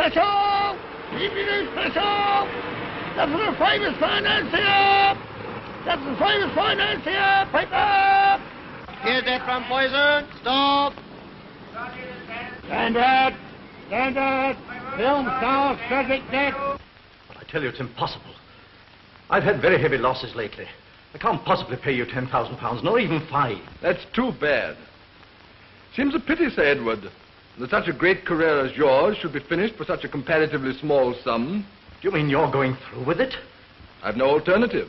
special! Evening special! That's the famous financier! That's the famous financier! Paper! Here's that from Poison. Stop! Standard! Standard! Film style tragic death! But I tell you, it's impossible. I've had very heavy losses lately. I can't possibly pay you £10,000, nor even 5. That's too bad. Seems a pity, Sir Edward, that such a great career as yours should be finished for such a comparatively small sum. Do you mean you're going through with it? I've no alternative.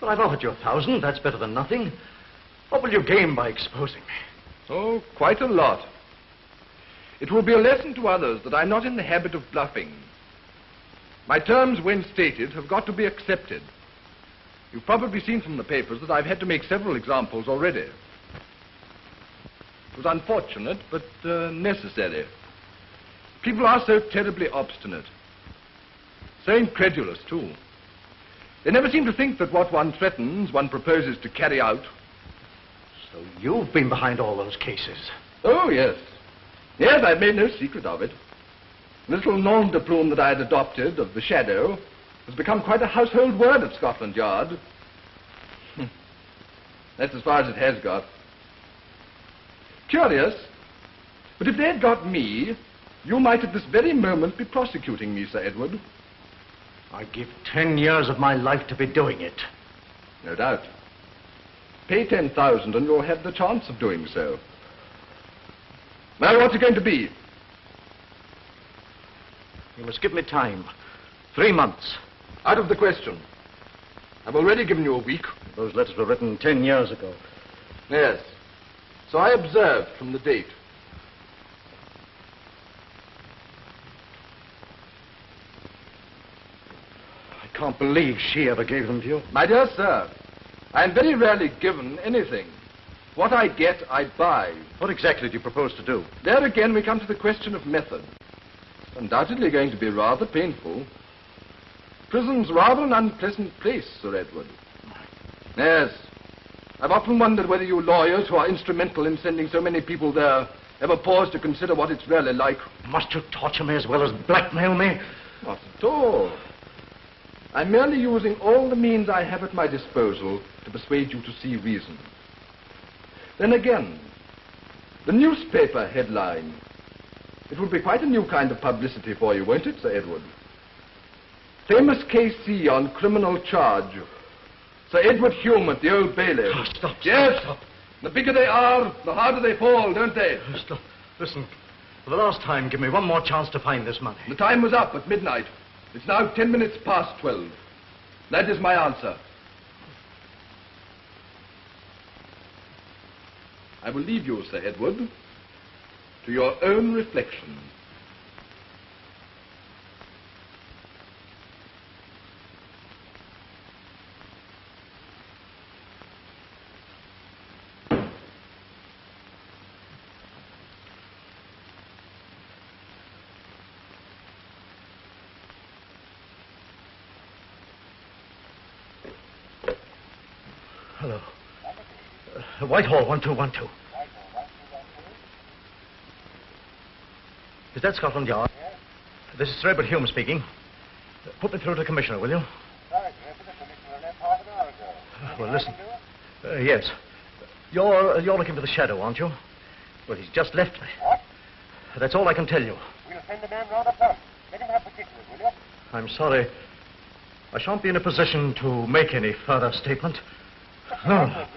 Well, I've offered you 1,000. That's better than nothing. What will you gain by exposing me? Oh, quite a lot. It will be a lesson to others that I'm not in the habit of bluffing. My terms, when stated, have got to be accepted. You've probably seen from the papers that I've had to make several examples already. It was unfortunate, but necessary. People are so terribly obstinate. So incredulous, too. They never seem to think that what one threatens, one proposes to carry out. So you've been behind all those cases? Oh, yes. Yes, I've made no secret of it. The little nom de plume that I had adopted of the Shadow has become quite a household word at Scotland Yard. That's as far as it has got. Curious, but if they had got me, you might at this very moment be prosecuting me, Sir Edward. I'd give 10 years of my life to be doing it. No doubt. Pay 10,000 and you'll have the chance of doing so. Now, what's it going to be? You must give me time. 3 months. Out of the question. I've already given you a week. Those letters were written 10 years ago. Yes. So I observed from the date. I can't believe she ever gave them to you. My dear sir, I am very rarely given anything. What I get, I buy. What exactly do you propose to do? There again we come to the question of method. It's undoubtedly going to be rather painful. Prison's rather an unpleasant place, Sir Edward. Yes. I've often wondered whether you lawyers who are instrumental in sending so many people there ever pause to consider what it's really like. Must you torture me as well as blackmail me? Not at all. I'm merely using all the means I have at my disposal to persuade you to see reason. Then again, the newspaper headline. It would be quite a new kind of publicity for you, won't it, Sir Edward? Famous KC on criminal charge. Sir Edward Hume at the Old Bailey. Oh, stop. Yes. Stop. The bigger they are, the harder they fall, don't they? Stop. Listen, for the last time, give me one more chance to find this money. The time was up at midnight. It's now 10 minutes past 12. That is my answer. I will leave you, Sir Edward, to your own reflection. Hello. Whitehall, 1212. Is that Scotland Yard? Yes. This is Sir Edward Hume speaking. Put me through to the Commissioner, will you? Sorry, sir, the Commissioner left half an hour ago. Well, listen. Yes. You're looking for the Shadow, aren't you? Well, he's just left me. What? That's all I can tell you. We'll send a man round at once. Let him have particulars, will you? I'm sorry. I shan't be in a position to make any further statement. No.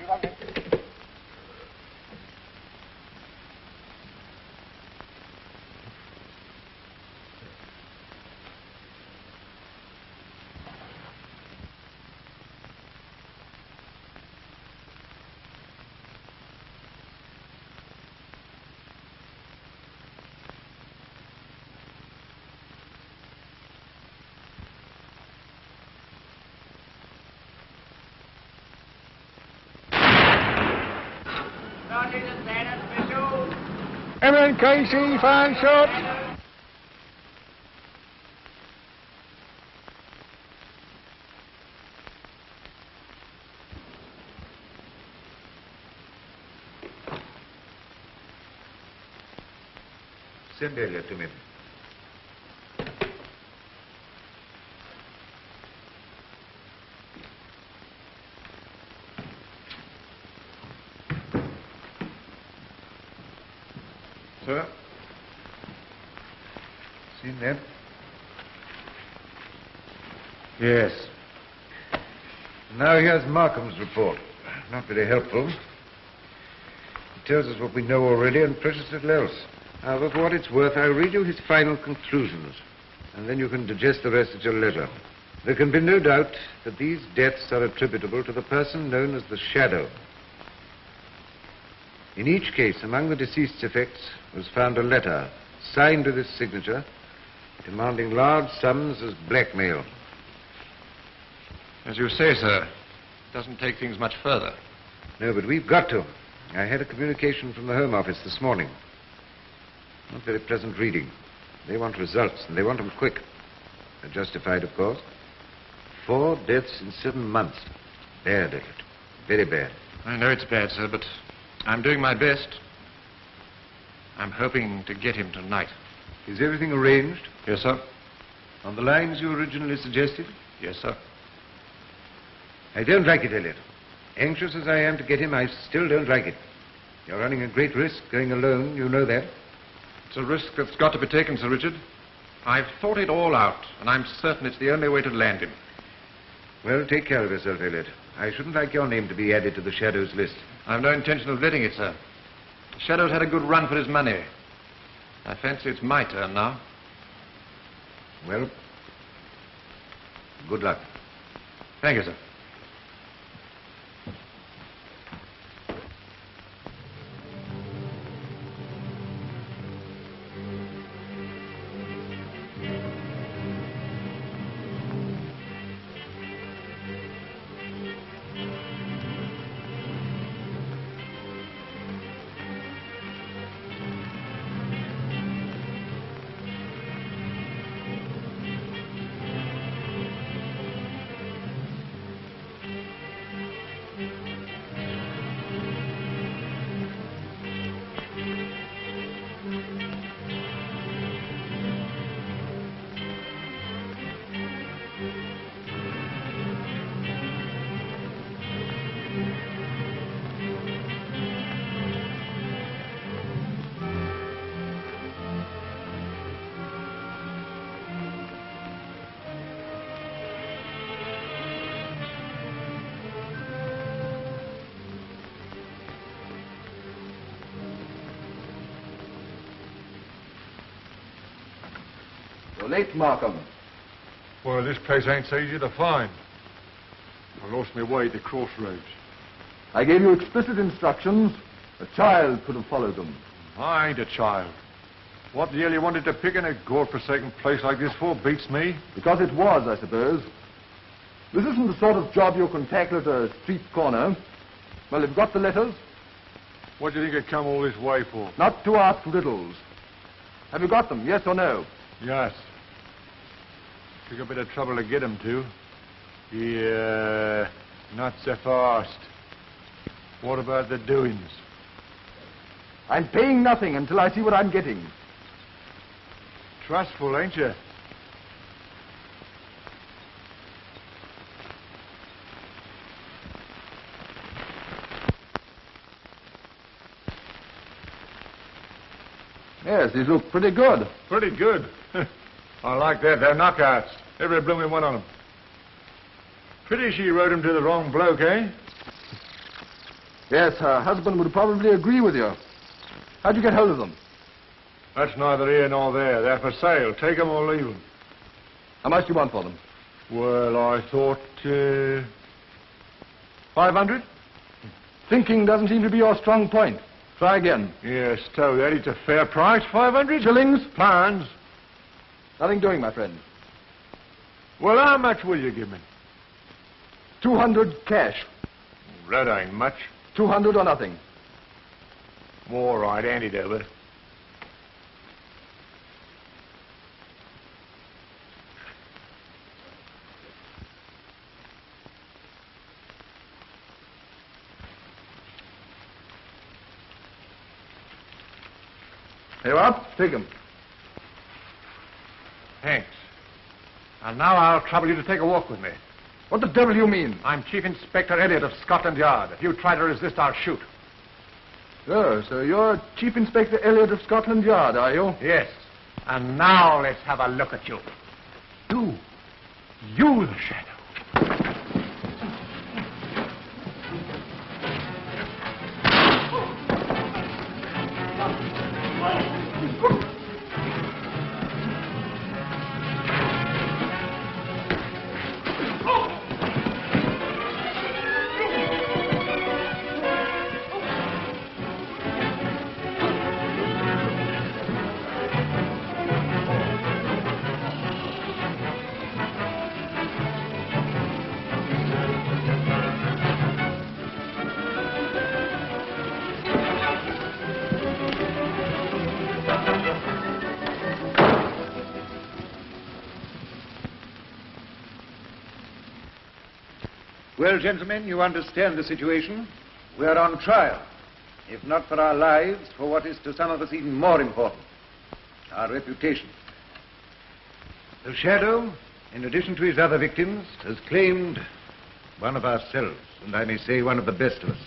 MNKC, fine shot. Send Elliot to me. sir. Seen that? Yes. Now here's Markham's report. Not very helpful. It tells us what we know already and precious little else. However, for what it's worth, I'll read you his final conclusions, and then you can digest the rest at your leisure. There can be no doubt that these deaths are attributable to the person known as the Shadow. In each case, among the deceased's effects was found a letter, signed with his signature, demanding large sums as blackmail. As you say, sir, it doesn't take things much further. No, but we've got to. I had a communication from the Home Office this morning. Not very pleasant reading. They want results, and they want them quick. They're justified, of course. 4 deaths in 7 months. Bad, Elliot. Very bad. I know it's bad, sir, but I'm doing my best. I'm hoping to get him tonight. Is everything arranged? Yes, sir. On the lines you originally suggested? Yes, sir. I don't like it, Elliot. Anxious as I am to get him, I still don't like it. You're running a great risk going alone, you know that. It's a risk that's got to be taken, Sir Richard. I've thought it all out, and I'm certain it's the only way to land him. Well, take care of yourself, Elliot. I shouldn't like your name to be added to the Shadow's list. I've no intention of letting it, sir. The Shadow's had a good run for his money. I fancy it's my turn now. Well, good luck. Thank you, sir. Late, Markham. Well, this place ain't so easy to find. I lost my way at the crossroads. I gave you explicit instructions. A child could have followed them. I ain't a child. What the hell you wanted to pick in a godforsaken place like this for beats me. Because it was, I suppose. This isn't the sort of job you can tackle at a street corner. Well, you've got the letters? What do you think you'd come all this way for? Not to ask riddles. Have you got them, yes or no? Yes. Took a bit of trouble to get him to. Yeah, not so fast. What about the doings? I'm paying nothing until I see what I'm getting. Trustful, ain't you? Yes, these look pretty good. Pretty good. I like that. They're knockouts. Every blooming one of them. Pity she wrote him to the wrong bloke, eh? Yes, her husband would probably agree with you. How'd you get hold of them? That's neither here nor there. They're for sale. Take them or leave them. How much do you want for them? Well, I thought, 500? Thinking doesn't seem to be your strong point. Try again. Yes, so that it's a fair price, 500? Shillings? Pounds. Nothing doing, my friend. Well, how much will you give me? 200 cash. That ain't much. 200 or nothing. All right, hand it over. Here you are. Take them. Thanks. And now I'll trouble you to take a walk with me. What the devil do you mean? I'm Chief Inspector Elliot of Scotland Yard. If you try to resist, I'll shoot. So you're Chief Inspector Elliot of Scotland Yard, are you? Yes. And now let's have a look at you. You the Shadow. Well, gentlemen, you understand the situation. We are on trial. If not for our lives, for what is to some of us even more important, our reputation. The Shadow, in addition to his other victims, has claimed one of ourselves, and I may say one of the best of us,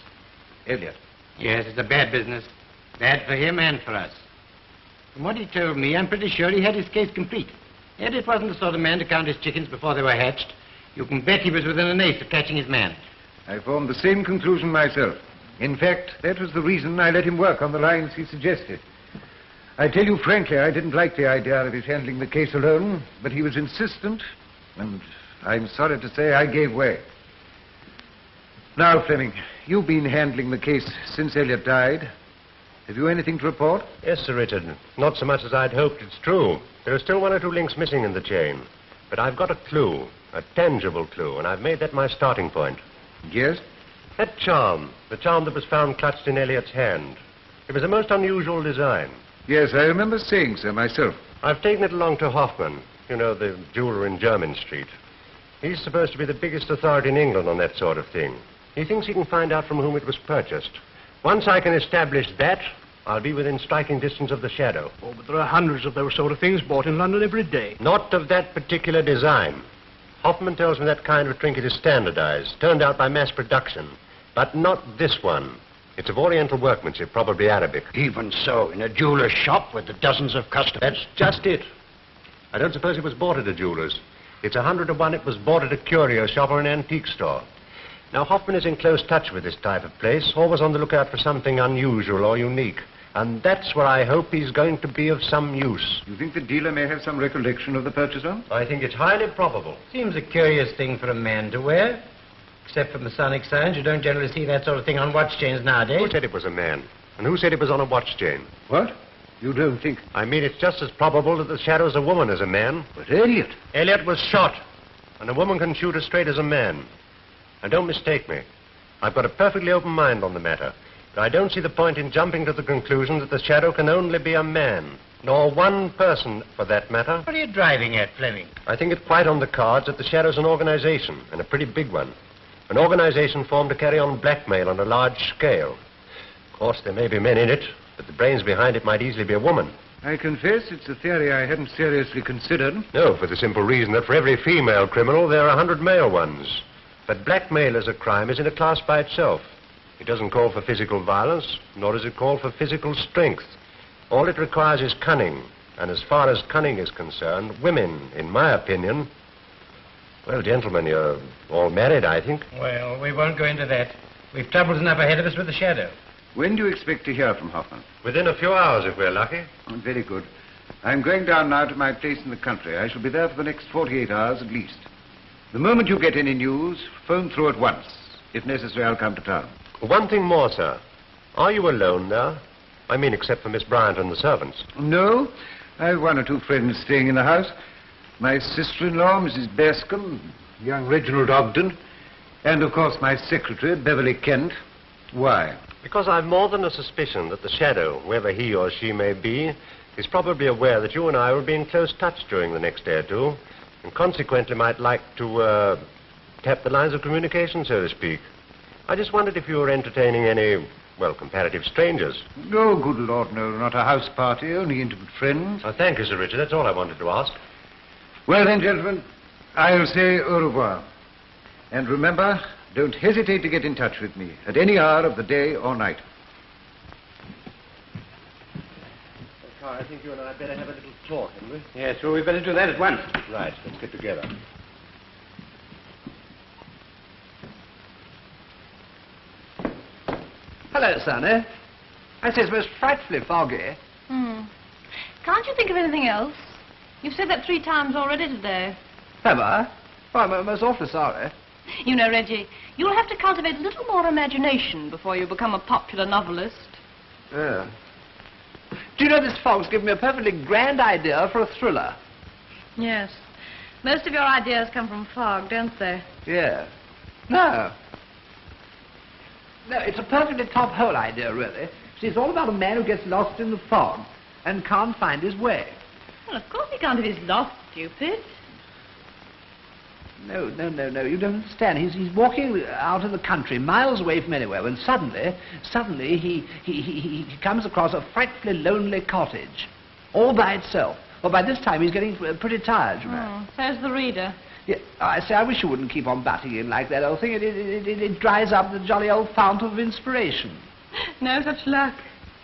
Elliot. Yes, it's a bad business. Bad for him and for us. From what he told me, I'm pretty sure he had his case complete. Elliot wasn't the sort of man to count his chickens before they were hatched. You can bet he was within an ace of catching his man. I formed the same conclusion myself. In fact, that was the reason I let him work on the lines he suggested. I tell you frankly, I didn't like the idea of his handling the case alone, but he was insistent, and I'm sorry to say I gave way. Now, Fleming, you've been handling the case since Elliot died. Have you anything to report? Yes, Sir Richard. Not so much as I'd hoped, it's true. There are still one or two links missing in the chain. But I've got a clue, a tangible clue, and I've made that my starting point. Yes? That charm, the charm that was found clutched in Elliot's hand. It was a most unusual design. Yes, I remember saying so myself. I've taken it along to Hoffman, you know, the jeweler in Jermyn Street. He's supposed to be the biggest authority in England on that sort of thing. He thinks he can find out from whom it was purchased. Once I can establish that, I'll be within striking distance of the Shadow. Oh, but there are hundreds of those sort of things bought in London every day. Not of that particular design. Hoffman tells me that kind of trinket is standardized, turned out by mass production. But not this one. It's of Oriental workmanship, probably Arabic. Even so, in a jeweler's shop with the dozens of customers. That's just it. I don't suppose it was bought at a jeweler's. It's 100 to 1 it was bought at a curio shop or an antique store. Now, Hoffman is in close touch with this type of place, always on the lookout for something unusual or unique. And that's where I hope he's going to be of some use. You think the dealer may have some recollection of the purchaser? I think it's highly probable. Seems a curious thing for a man to wear. Except for Masonic signs, you don't generally see that sort of thing on watch chains nowadays. Who said it was a man? And who said it was on a watch chain? What? You don't think... I mean, it's just as probable that the Shadow's a woman as a man. But Elliot... Elliot was shot. And a woman can shoot as straight as a man. And don't mistake me. I've got a perfectly open mind on the matter. But I don't see the point in jumping to the conclusion that the Shadow can only be a man. Nor one person, for that matter. What are you driving at, Fleming? I think it's quite on the cards that the Shadow's an organization, and a pretty big one. An organization formed to carry on blackmail on a large scale. Of course, there may be men in it, but the brains behind it might easily be a woman. I confess it's a theory I hadn't seriously considered. No, for the simple reason that for every female criminal, there are 100 male ones. But blackmail as a crime is in a class by itself. It doesn't call for physical violence, nor does it call for physical strength. All it requires is cunning. And as far as cunning is concerned, women, in my opinion... Well, gentlemen, you're all married, I think. Well, we won't go into that. We've troubles enough ahead of us with the Shadow. When do you expect to hear from Hoffman? Within a few hours, if we're lucky. Oh, very good. I'm going down now to my place in the country. I shall be there for the next 48 hours at least. The moment you get any news, phone through at once. If necessary, I'll come to town. One thing more, sir. Are you alone now? I mean, except for Miss Bryant and the servants. No. I've one or two friends staying in the house. My sister-in-law, Mrs. Bascom, young Reginald Ogden, and, of course, my secretary, Beverly Kent. Why? Because I've more than a suspicion that the Shadow, whoever he or she may be, is probably aware that you and I will be in close touch during the next day or two, and consequently might like to, tap the lines of communication, so to speak. I just wondered if you were entertaining any, well, comparative strangers. No, good Lord, no, not a house party, only intimate friends. Oh, thank you, Sir Richard. That's all I wanted to ask. Well, then, gentlemen, I'll say au revoir. And remember, don't hesitate to get in touch with me at any hour of the day or night. I think you and I had better have a little talk, hadn't we? Yes, well, we'd better do that at once. Right, let's get together. Hello, Sonny. I say it's most frightfully foggy. Can't you think of anything else? You've said that 3 times already today. Have I? Well, I'm most awfully sorry. You know, Reggie, you'll have to cultivate a little more imagination before you become a popular novelist. Yeah. Do you know this fog's given me a perfectly grand idea for a thriller? Yes. Most of your ideas come from fog, don't they? Yeah. No. No, it's a perfectly top-hole idea, really. See, it's all about a man who gets lost in the fog and can't find his way. Well, of course he can't if he's lost, stupid. No, you don't understand. He's walking out in the country, miles away from anywhere, when suddenly he comes across a frightfully lonely cottage, all by itself. Well, by this time he's getting pretty tired, you know. So's the reader. Yeah, I say, I wish you wouldn't keep on butting in like that old thing. It dries up the jolly old fount of inspiration. No such luck.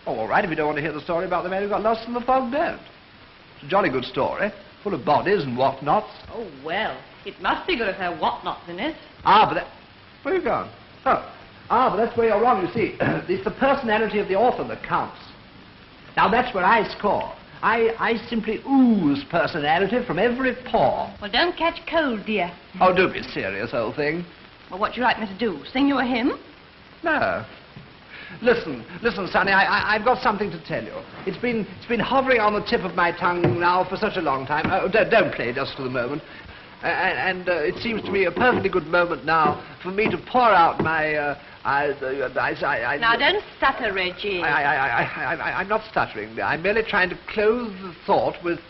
Oh, all right, if you don't want to hear the story about the man who got lost in the fog, don't. It's a jolly good story, full of bodies and whatnots. Oh, well, it must be good if there are whatnots in it. But that... Where are you gone? But that's where you're wrong, you see. It's the personality of the author that counts. Now, that's where I score. I simply ooze personality from every pore. Well, don't catch cold, dear. Oh, don't be serious, old thing. Well, what do you like me to do? Sing you a hymn? No. Listen, Sonny, I've got something to tell you. It's been hovering on the tip of my tongue now for such a long time. Oh, don't play just for the moment. And it seems to me a perfectly good moment now for me to pour out my... Now, don't stutter, Reggie. I'm not stuttering. I'm merely trying to close the thought with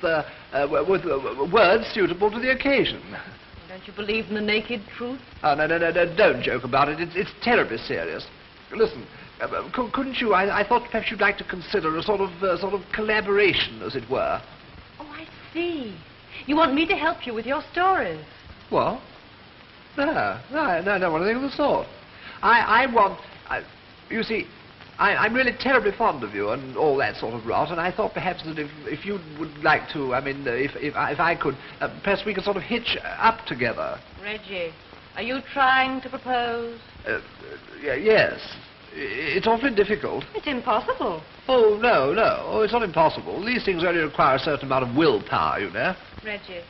words suitable to the occasion. Don't you believe in the naked truth? Oh, no, don't joke about it. It's terribly serious. Listen, couldn't you, I thought perhaps you'd like to consider a sort of collaboration, as it were. Oh, I see. You want me to help you with your stories? What? No, I don't want anything of the sort. You see, I'm really terribly fond of you and all that sort of rot, and I thought perhaps that if you would like to, I mean, if I could, perhaps we could sort of hitch up together. Reggie, are you trying to propose? Yes. It's awfully difficult. It's impossible. Oh, no. Oh, it's not impossible. These things only require a certain amount of willpower, you know. Reggie,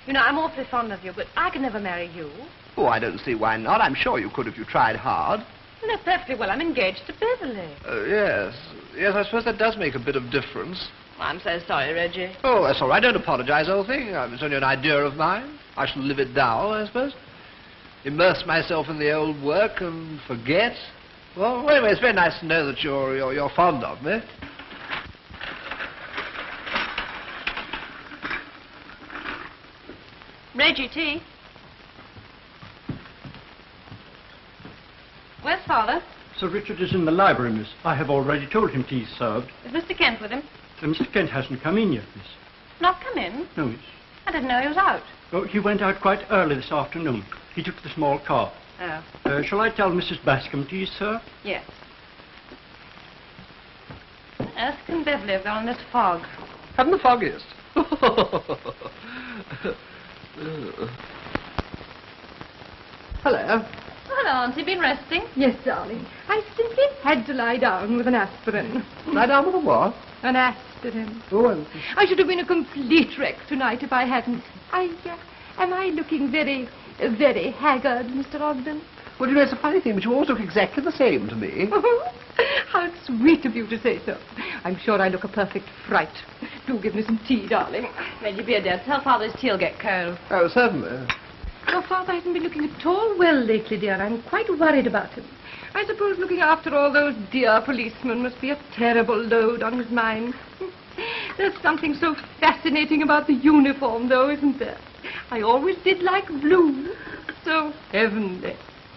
you know, I'm awfully fond of you, but I could never marry you. Oh, I don't see why not. I'm sure you could if you tried hard. You know perfectly well I'm engaged to Beverly. Yes, I suppose that does make a bit of difference. I'm so sorry, Reggie. Oh, that's all right. Don't apologize, old thing. It's only an idea of mine. I shall live it down, I suppose. Immerse myself in the old work and forget. Well, anyway, it's very nice to know that you're fond of me. Reggie, tea. Where's Fowler? Sir Richard is in the library, miss. I have already told him tea's served. Is Mr. Kent with him? Mr. Kent hasn't come in yet, miss. Not come in? No, miss. I didn't know he was out. Oh, he went out quite early this afternoon. He took the small car. Oh. Shall I tell Mrs. Bascom tea's served? Yes. Erskine Beverly have gone in this fog. Haven't the foggiest. Hello. Hello, Auntie. Been resting? Yes, darling. I simply had to lie down with an aspirin. Lie down with a what? An aspirin. Oh, I should have been a complete wreck tonight if I hadn't. Am I looking very, very haggard, Mr. Ogden? well, you know, it's a funny thing, but you always look exactly the same to me. How sweet of you to say so. I'm sure I look a perfect fright. Do give me some tea, darling. Reggie, dear, tell Father his tea'll get cold. Oh, certainly. Your father hasn't been looking at all well lately, dear. I'm quite worried about him. I suppose looking after all those dear policemen must be a terrible load on his mind. There's something so fascinating about the uniform, though, isn't there? I always did like blue. So heavenly.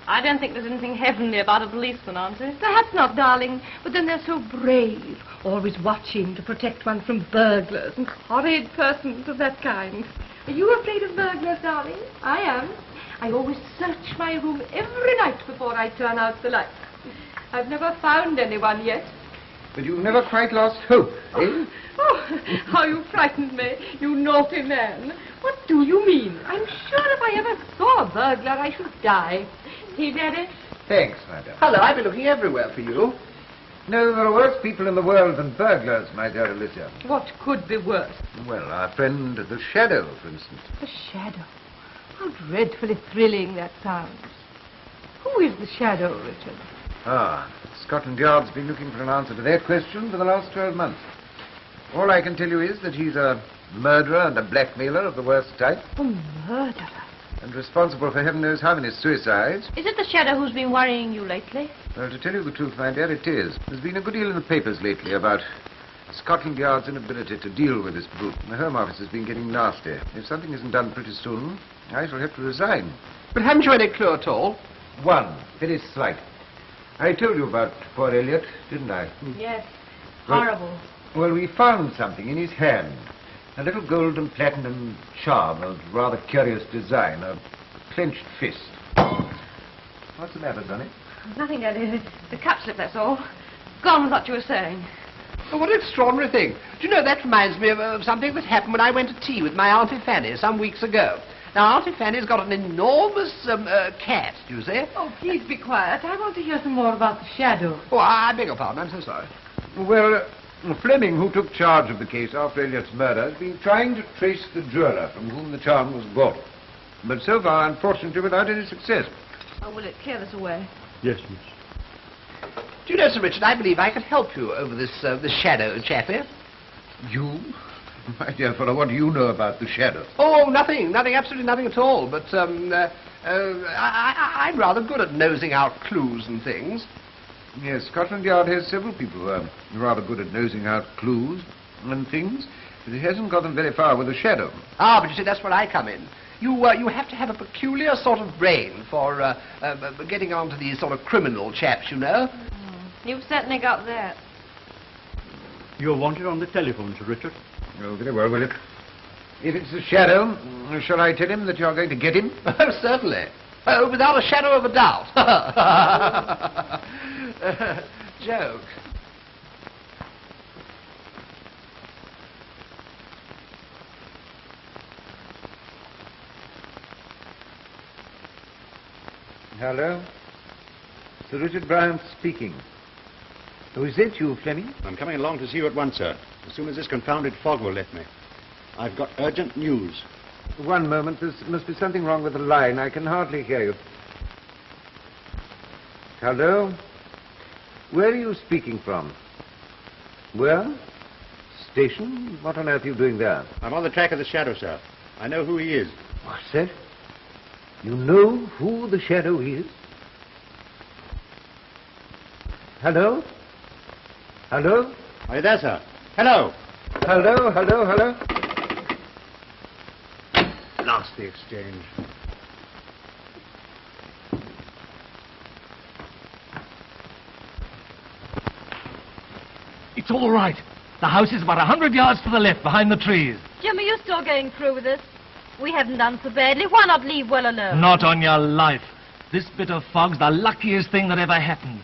I don't think there's anything heavenly about a policeman, Auntie. Perhaps not, darling, but then they're so brave, always watching to protect one from burglars and horrid persons of that kind. Are you afraid of burglars, darling? I am. I always search my room every night before I turn out the lights. I've never found anyone yet. But you've never quite lost hope, eh? Oh, how you frightened me, you naughty man. What do you mean? I'm sure if I ever saw a burglar, I should die. See, Daddy? Thanks, madam. Hello, I've been looking everywhere for you. No, there are worse people in the world than burglars, my dear Alicia. What could be worse? Well, our friend the Shadow, for instance. The Shadow. How dreadfully thrilling that sounds. Who is the Shadow, Richard? Ah, Scotland Yard's been looking for an answer to that question for the last 12 months. All I can tell you is that he's a murderer and a blackmailer of the worst type. A murderer? And responsible for heaven knows how many suicides. Is it the Shadow who's been worrying you lately? Well, to tell you the truth, my dear, it is. There's been a good deal in the papers lately about Scotland Yard's inability to deal with this brute. The Home Office has been getting nasty. If something isn't done pretty soon, I shall have to resign. But haven't you any clue at all? One, very slight. I told you about poor Elliot, didn't I? Yes. Well- Horrible. Well, we found something in his hand. A little gold and platinum charm of rather curious design. A clenched fist. What's the matter, Donny? Nothing, Daddy. The cap slip, that's all. Gone with what you were saying. Oh, what an extraordinary thing. Do you know, that reminds me of something that happened when I went to tea with my Auntie Fanny some weeks ago. Now, Auntie Fanny's got an enormous cat, do you see? Oh, please be quiet. I want to hear some more about the Shadow. Oh, I beg your pardon. I'm so sorry. Well, Fleming, who took charge of the case after Elliot's murder, has been trying to trace the jeweller from whom the charm was bought. But so far, unfortunately, without any success. Oh, will it clear this away? Yes, miss. Do you know, Sir Richard, I believe I could help you over this Shadow, chappie. You? My dear fellow, what do you know about the Shadow? Oh, nothing, absolutely nothing at all. But I'm rather good at nosing out clues and things. Yes, Scotland Yard has several people who are rather good at nosing out clues and things, but it hasn't got them very far with the Shadow. Ah, but you see, that's where I come in. You have to have a peculiar sort of brain for getting on to these sort of criminal chaps, you know. You've certainly got that. You're wanted on the telephone, Sir Richard. Oh, very well, Willet. If it's the Shadow, shall I tell him that you're going to get him? Oh, certainly. Oh, without a shadow of a doubt. Joke. Hello? Sir Richard Bryant speaking. Oh, is that you, Fleming? I'm coming along to see you at once, sir, as soon as this confounded fog will let me. I've got urgent news. One moment. There must be something wrong with the line. I can hardly hear you. Hello? Where are you speaking from? Where? Station? What on earth are you doing there? I'm on the track of the Shadow, sir. I know who he is. What's that? You know who the Shadow is? Hello? Hello? Are you there, sir? Hello! Hello, hello, hello? Lost the exchange. It's all right. The house is about 100 yards to the left, behind the trees. Jim, are you still going through with this? We haven't done so badly. Why not leave well alone? Not on your life. This bit of fog's the luckiest thing that ever happened.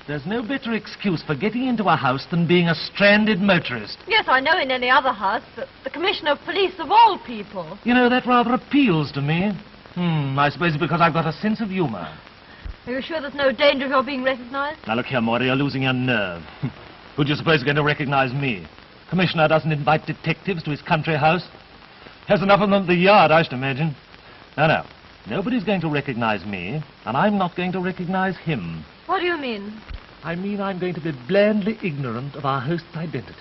There's no better excuse for getting into a house than being a stranded motorist. Yes, I know in any other house, but the Commissioner of Police of all people. You know, that rather appeals to me. I suppose it's because I've got a sense of humor. Are you sure there's no danger of your being recognized? Now, look here, Moira, you're losing your nerve. Who do you suppose is going to recognize me? Commissioner doesn't invite detectives to his country house. Has enough of them at the yard, I should imagine. No. Nobody's going to recognize me, and I'm not going to recognize him. What do you mean? I mean I'm going to be blandly ignorant of our host's identity.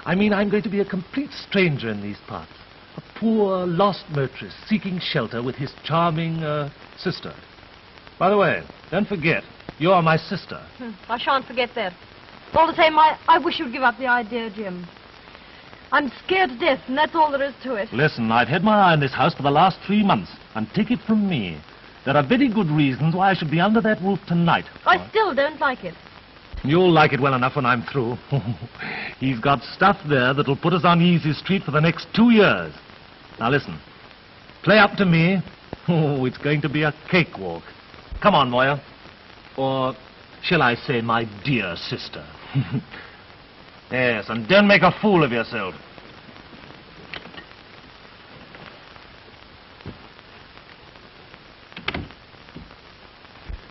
I mean I'm going to be a complete stranger in these parts. A poor, lost motorist seeking shelter with his charming, sister. By the way, don't forget, you're my sister. I shan't forget that. All the same, I wish you'd give up the idea, Jim. I'm scared to death, and that's all there is to it. Listen, I've had my eye on this house for the last 3 months, and take it from me, there are very good reasons why I should be under that roof tonight. I still don't like it. You'll like it well enough when I'm through. He's got stuff there that'll put us on Easy Street for the next 2 years. Now listen, play up to me. Oh, it's going to be a cakewalk. Come on, Moya. Or shall I say my dear sister? Yes, and don't make a fool of yourself.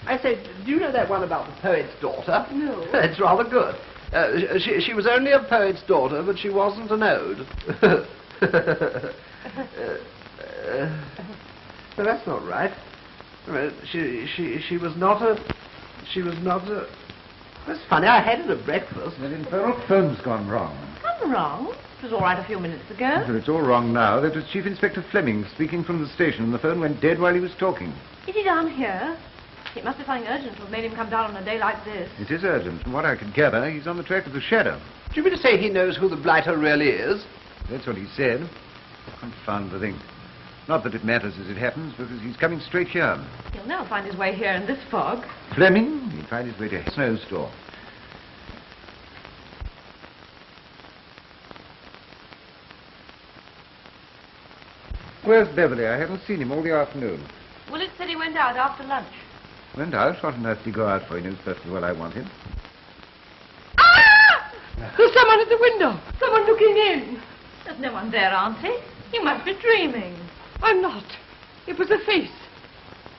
I say, do you know that one about the poet's daughter? No. It's rather good. She was only a poet's daughter, but she wasn't an ode. No, that's not right. She was not a... That's funny, I had it at breakfast. The infernal phone's gone wrong. Gone wrong? It was all right a few minutes ago. Well, it's all wrong now. That was Chief Inspector Fleming speaking from the station, and the phone went dead while he was talking. Is he down here? It must be something urgent to have made him come down on a day like this. It is urgent. From what I could gather, he's on the track of the shadow. Do you mean to say he knows who the blighter really is? That's what he said. Confound the thing. Not that it matters as it happens, because he's coming straight here. He'll never find his way here in this fog. Fleming, he'll find his way to a snowstorm. Where's Beverly? I haven't seen him all the afternoon. Willett said he went out after lunch. Went out? What on earth did he go out for? He knows perfectly well I want him. Ah! There's someone at the window. Someone looking in. There's no one there, Auntie. You must be dreaming. I'm not. It was a face.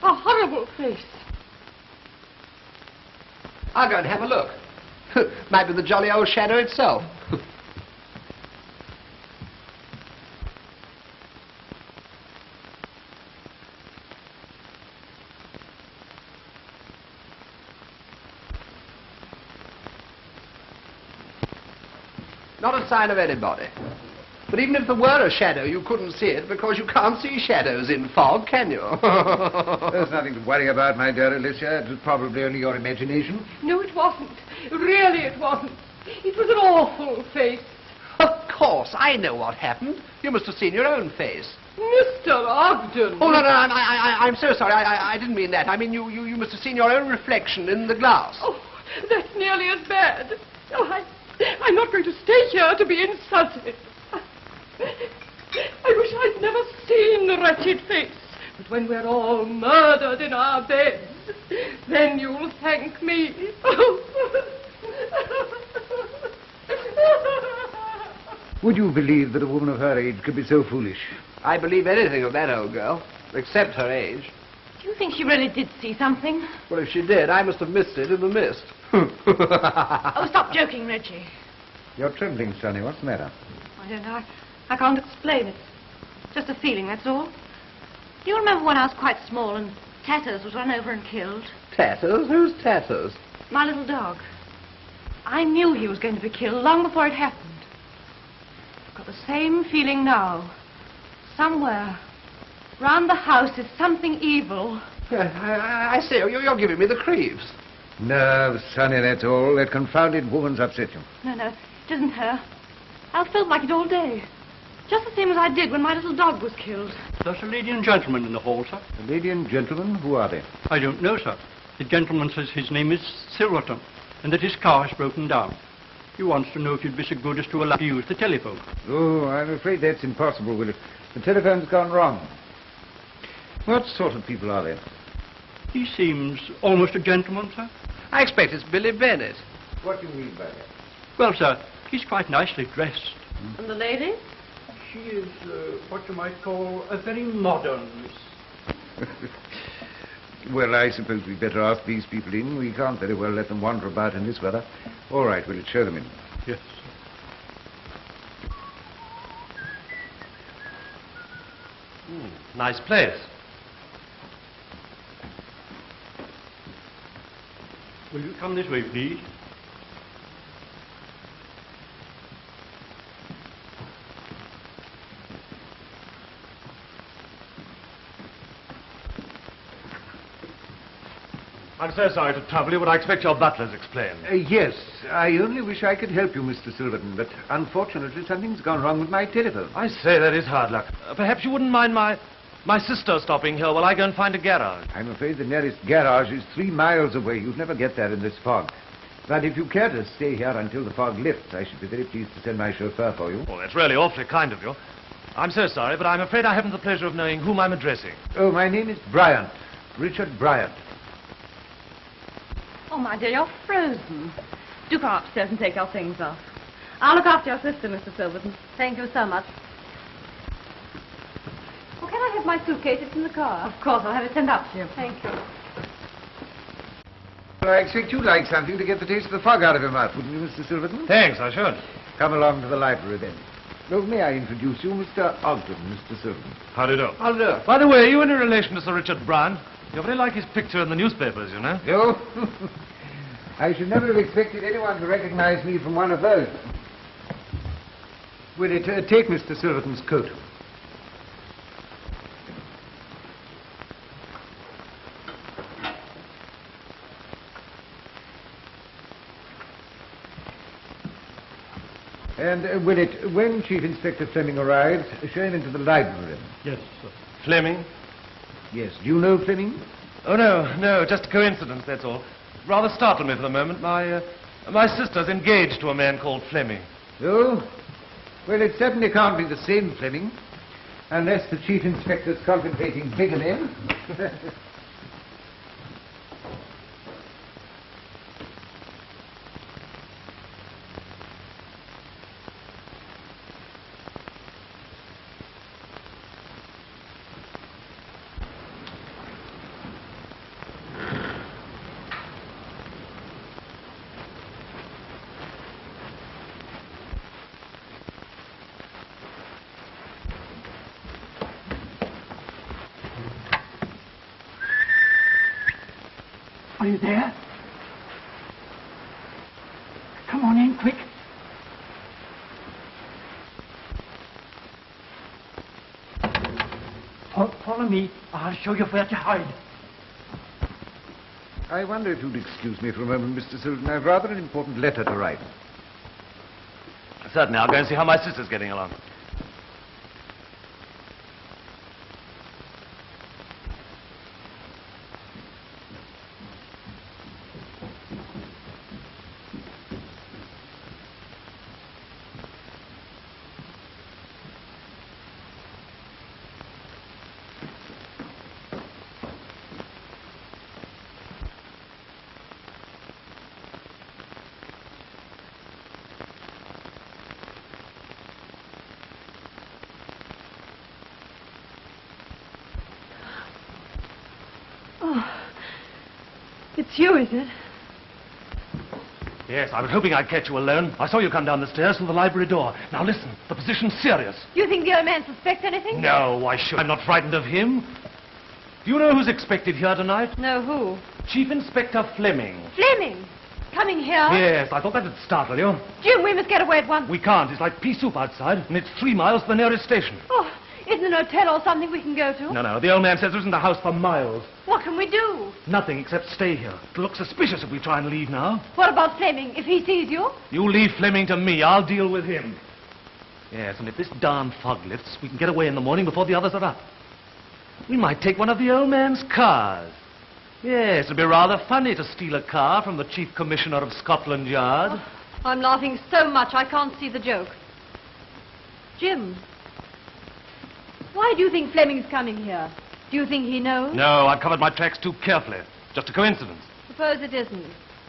A horrible face. I'll go and have a look. Might be the jolly old shadow itself. Not a sign of anybody. But even if there were a shadow, you couldn't see it because you can't see shadows in fog, can you? There's nothing to worry about, my dear Alicia. It was probably only your imagination. No, it wasn't. Really, it wasn't. It was an awful face. Of course, I know what happened. You must have seen your own face. Mr. Ogden. Oh, no, I'm so sorry. I didn't mean that. I mean, you must have seen your own reflection in the glass. Oh, that's nearly as bad. Oh, I'm not going to stay here to be insulted. I wish I'd never seen the wretched face. But when we're all murdered in our beds, then you'll thank me. Would you believe that a woman of her age could be so foolish? I believe anything of that old girl, except her age. Do you think she really did see something? Well, if she did, I must have missed it in the mist. Oh, stop joking, Reggie. You're trembling, Sonny. What's the matter? I don't know. I can't explain it. Just a feeling, that's all. Do you remember when I was quite small and Tatters was run over and killed? Tatters? Who's Tatters? My little dog. I knew he was going to be killed long before it happened. I've got the same feeling now. Somewhere, round the house, is something evil. I see. You're giving me the creeps. No, Sonny, that's all. That confounded woman's upset you. No, it isn't her. I felt like it all day. Just the same as I did when my little dog was killed. There's a lady and gentleman in the hall, sir. A lady and gentleman? Who are they? I don't know, sir. The gentleman says his name is Silverton and that his car has broken down. He wants to know if you'd be so good as to allow him to use the telephone. Oh, I'm afraid that's impossible, Willett. The telephone's gone wrong. What sort of people are they? He seems almost a gentleman, sir. I expect it's Billy Bennett. What do you mean by that? Well, sir, he's quite nicely dressed. And the lady? She is what you might call a very modern miss. Well, I suppose we'd better ask these people in. We can't very well let them wander about in this weather. All right, Willett, show them in. Yes. Nice place. Will you come this way, please? I'm so sorry to trouble you, but I expect your butler's explained. Yes, I only wish I could help you, Mr. Silverton, but unfortunately something's gone wrong with my telephone. I say, that is hard luck. Perhaps you wouldn't mind my sister stopping here while I go and find a garage. I'm afraid the nearest garage is 3 miles away. You'd never get there in this fog. But if you care to stay here until the fog lifts, I should be very pleased to send my chauffeur for you. Oh, that's really awfully kind of you. I'm so sorry, but I'm afraid I haven't the pleasure of knowing whom I'm addressing. Oh, my name is Bryant. Richard Bryant. Oh, my dear, you're frozen. Do come upstairs and take your things off. I'll look after your sister, Mr. Silverton. Thank you so much. Well, can I have my suitcase? It's in the car. Of course, I'll have it sent up to you. Thank you. Well, I expect you'd like something to get the taste of the fog out of your mouth, wouldn't you, Mr. Silverton? Thanks, I should. Come along to the library, then. Now, may I introduce you, Mr. Ogden, Mr. Silverton? How do you do? How do you do? By the way, are you any relation to Sir Richard Bryan? You very like his picture in the newspapers, you know. You? I should never have expected anyone to recognize me from one of those. Will it take Mr. Silverton's coat? And will it, when Chief Inspector Fleming arrives, show him into the library? Yes, sir. Fleming? Yes. Do you know Fleming? Oh, no, just a coincidence, that's all. Rather startled me for the moment. My sister's engaged to a man called Fleming. Oh? Well, it certainly can't be the same Fleming, unless the Chief Inspector's contemplating bigamy. Are you there? Come on in, quick. Follow me. I'll show you where to hide. I wonder if you'd excuse me for a moment, Mr. Silverton. I've rather an important letter to write. Certainly, I'll go and see how my sister's getting along. It's you, is it? Yes, I was hoping I'd catch you alone. I saw you come down the stairs through the library door. Now listen, the position's serious. You think the old man suspects anything? No, why should I'm not frightened of him. Do you know who's expected here tonight? No, who? Chief Inspector Fleming. Fleming? Coming here? Yes, I thought that'd startle you. Jim, we must get away at once. We can't. It's like pea soup outside, and it's 3 miles to the nearest station. Oh, isn't an hotel or something we can go to? No, the old man says there isn't a house for miles. What can we do? Nothing except stay here. It'll look suspicious if we try and leave now. What about Fleming? If he sees you? You leave Fleming to me. I'll deal with him. Yes, and if this darn fog lifts, we can get away in the morning before the others are up. We might take one of the old man's cars. Yes, it'd be rather funny to steal a car from the Chief Commissioner of Scotland Yard. Oh, I'm laughing so much I can't see the joke. Jim, why do you think Fleming's coming here? Do you think he knows? No, I've covered my tracks too carefully. Just a coincidence. Suppose it isn't.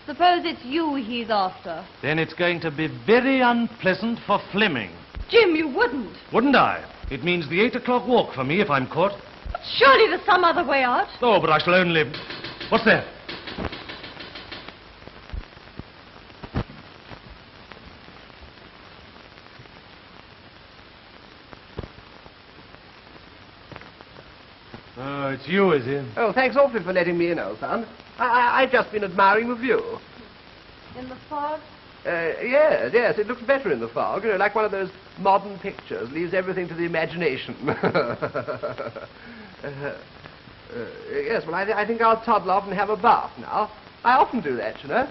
Suppose it's you he's after. Then it's going to be very unpleasant for Fleming. Jim, you wouldn't. Wouldn't I? It means the 8 o'clock walk for me if I'm caught. But surely there's some other way out. Oh, but I shall only... What's that? Oh, it's you, is it? Oh, thanks awfully for letting me in, old son. I've just been admiring the view. In the fog? Yes, it looks better in the fog. You know, like one of those modern pictures. Leaves everything to the imagination. Yes, well, I think I'll toddle off and have a bath now. I often do that, you know.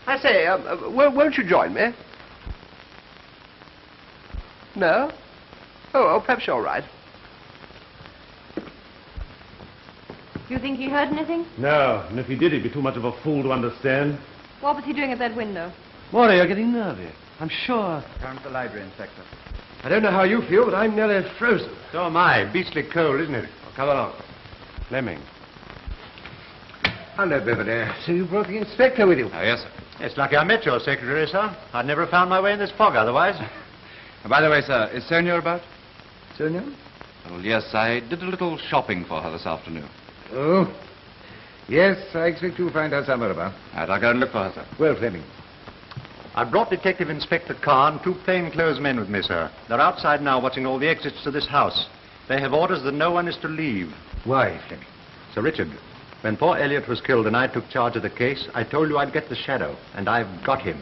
I say, won't you join me? No? Oh, perhaps you're right. You think he heard anything? No, and if he did, he'd be too much of a fool to understand. What was he doing at that window? Maury, you're getting nervy. I'm sure. Come to the library, Inspector. I don't know how you feel, but I'm nearly frozen. So am I. Beastly cold, isn't it? Oh, come along. Fleming. Hello, Beverly. So you brought the inspector with you? Oh, yes, sir. It's lucky I met your secretary, sir. I'd never have found my way in this fog otherwise. By the way, sir, is Sonia about? Sonia? Well, yes, I did a little shopping for her this afternoon. Oh? Yes, I expect you'll find out somewhere about. Right, I'll go and look for her, sir. Well, Fleming. I brought Detective Inspector Carr and 2 plainclothes men with me, sir. They're outside now watching all the exits to this house. They have orders that no one is to leave. Why, Fleming? Sir Richard, when poor Elliot was killed and I took charge of the case, I told you I'd get the shadow, and I've got him.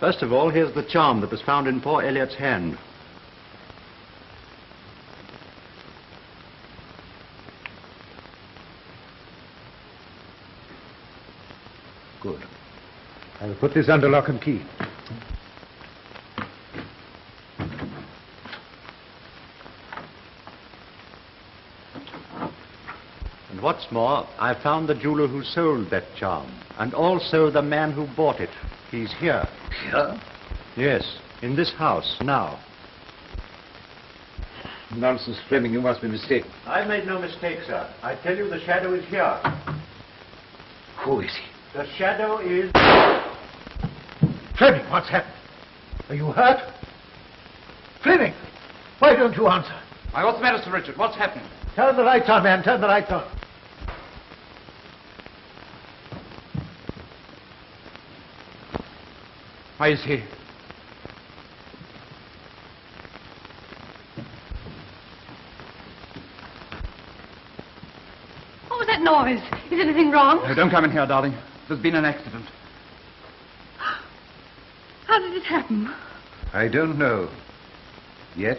First of all, here's the charm that was found in poor Elliot's hand. Good. I will put this under lock and key. And what's more, I found the jeweler who sold that charm, and also the man who bought it. He's here. Here? Yes, in this house, now. Nonsense, Fleming. You must be mistaken. I made no mistake, sir. I tell you the shadow is here. Who is he? The shadow is... Fleming, what's happened? Are you hurt? Fleming, why don't you answer? Why, what's the matter, Sir Richard? What's happened? Turn the lights on, man. Turn the lights on. Why is he? What was that noise? Is anything wrong? No, don't come in here, darling. There's been an accident. How did it happen? I don't know. Yet.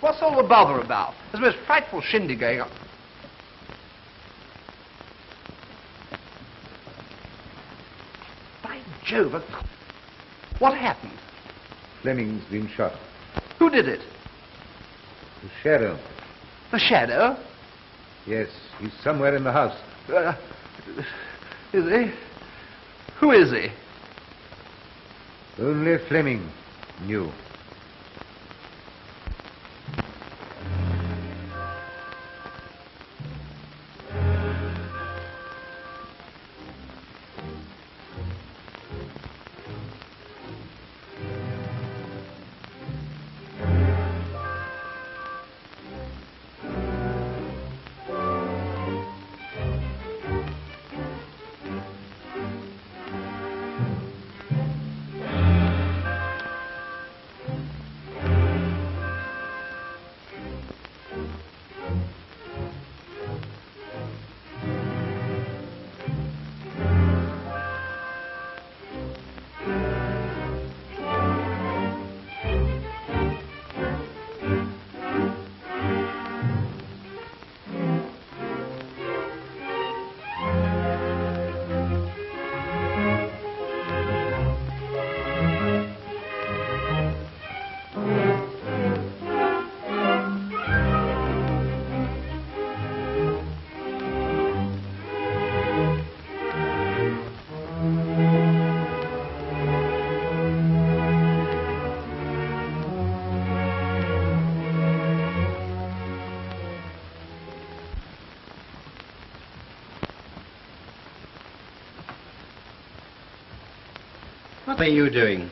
What's all the bother about? There's a most frightful shindig going on. By Jove, what happened? Fleming's been shot. Who did it? The shadow. The shadow? Yes, he's somewhere in the house. Is he? Who is he? Only Fleming knew. What are you doing?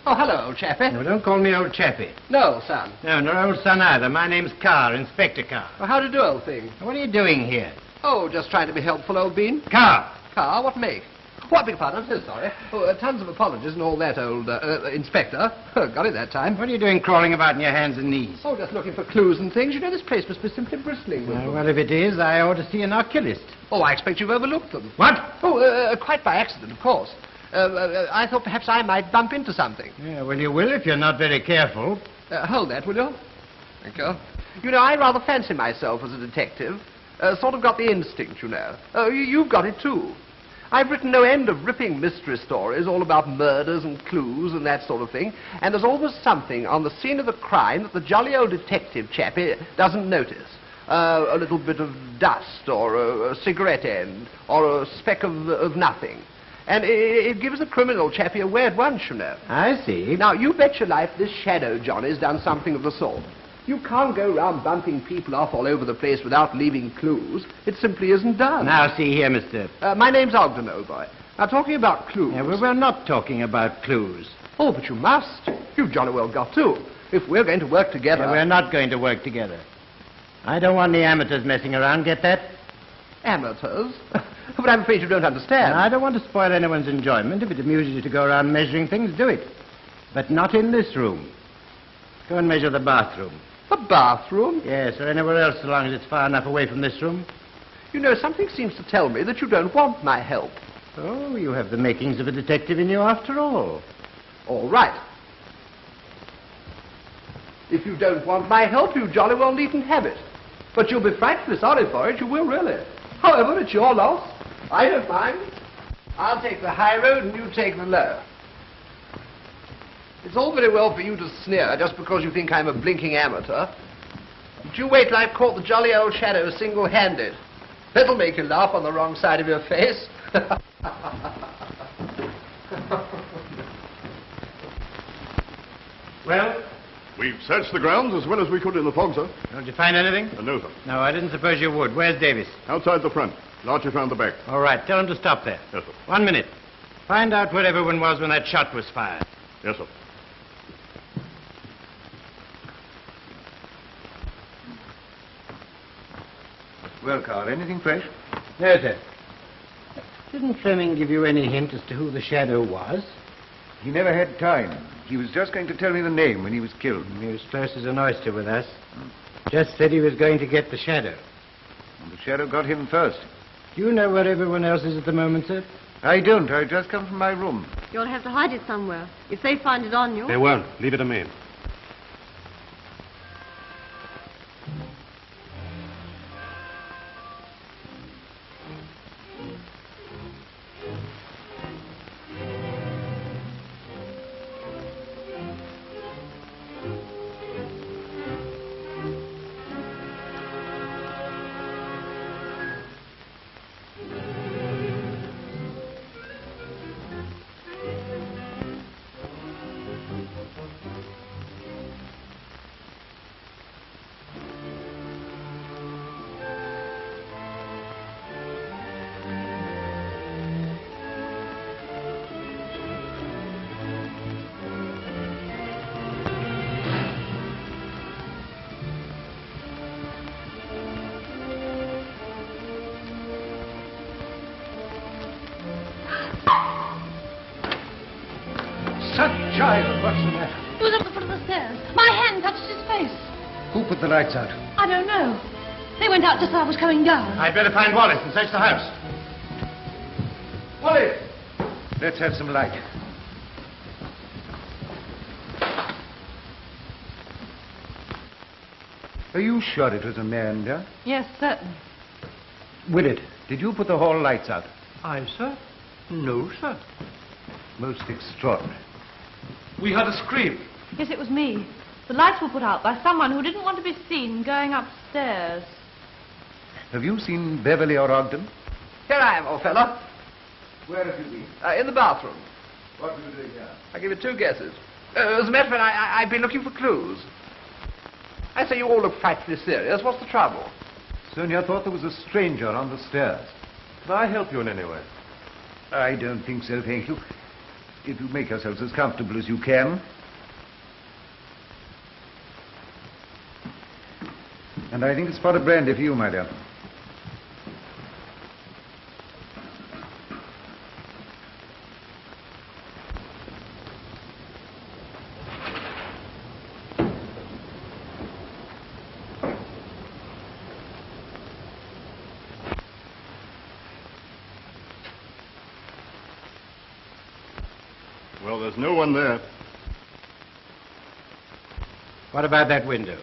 Oh, hello, old chappie. No, don't call me old chappie. No, son. No, nor old son either. My name's Carr, Inspector Carr. Well, how do you do, old thing? What are you doing here? Oh, just trying to be helpful, old bean. Carr! Car? What make? What, beg your pardon, I'm so sorry. Oh, tons of apologies and all that, old Inspector. Got it that time. What are you doing crawling about on your hands and knees? Oh, just looking for clues and things. You know, this place must be simply bristling with them. Well, if it is, I ought to see an oculist. Oh, I expect you've overlooked them. What? Oh, quite by accident, of course. I thought perhaps I might bump into something. Yeah, well, you will if you're not very careful. Hold that, will you? Thank you. You know, I rather fancy myself as a detective. Sort of got the instinct, you know. You've got it, too. I've written no end of ripping mystery stories, all about murders and clues and that sort of thing, and there's always something on the scene of the crime that the jolly old detective chappie doesn't notice. A little bit of dust, or a cigarette end, or a speck of nothing. And it gives the criminal chappie away at once, you know. I see. Now, you bet your life this shadow Johnny's done something of the sort. You can't go round bumping people off all over the place without leaving clues. It simply isn't done. Now, see here, mister. My name's Ogden, old boy. Now, talking about clues... Yeah, well, we're not talking about clues. Oh, but you must. You've jolly well got to. If we're going to work together... Yeah, we're not going to work together. I don't want any amateurs messing around, get that? Amateurs? But I'm afraid you don't understand. Now, I don't want to spoil anyone's enjoyment. If it amuses you to go around measuring things, do it. But not in this room. Go and measure the bathroom. The bathroom? Yes, or anywhere else, so long as it's far enough away from this room. You know, something seems to tell me that you don't want my help. Oh, you have the makings of a detective in you after all. All right. If you don't want my help, you jolly well needn't have it. But you'll be frightfully sorry for it, you will really. However, it's your loss. I don't mind. I'll take the high road and you take the low. It's all very well for you to sneer just because you think I'm a blinking amateur. But you wait till I've caught the jolly old shadow single-handed. That'll make you laugh on the wrong side of your face. Well? We've searched the grounds as well as we could in the fog, sir. Did you find anything? No, sir. No, I didn't suppose you would. Where's Davis? Outside the front. Larchie found the back. All right, tell him to stop there. Yes, sir. 1 minute. Find out where everyone was when that shot was fired. Yes, sir. Well, Carl, anything fresh? No, sir. Didn't Fleming give you any hint as to who the shadow was? He never had time. He was just going to tell me the name when he was killed. He was close as an oyster with us. Just said he was going to get the shadow. And the shadow got him first. Do you know where everyone else is at the moment, sir? I don't. I just come from my room. You'll have to hide it somewhere. If they find it on you... They won't. Leave it to me. Child, what's the matter? He was up the foot of the stairs. My hand touched his face. Who put the lights out? I don't know. They went out just as I was coming down. I'd better find Wallace and search the house. Wallace! Let's have some light. Are you sure it was a man, dear? Yes, certainly. Willett, did you put the hall lights out? I, sir? No, sir. Most extraordinary. We heard a scream. Yes, it was me. The lights were put out by someone who didn't want to be seen going upstairs. Have you seen Beverly or Ogden? Here I am, old fella. Where have you been? In the bathroom. What were you doing here? I'll give you 2 guesses. As a matter of fact, I've been looking for clues. I say you all look frightfully serious. What's the trouble? Sonia thought there was a stranger on the stairs. Can I help you in any way? I don't think so, thank you. If you make yourselves as comfortable as you can. And I think it's pot of brandy for you, my dear. Well, there's no one there. What about that window?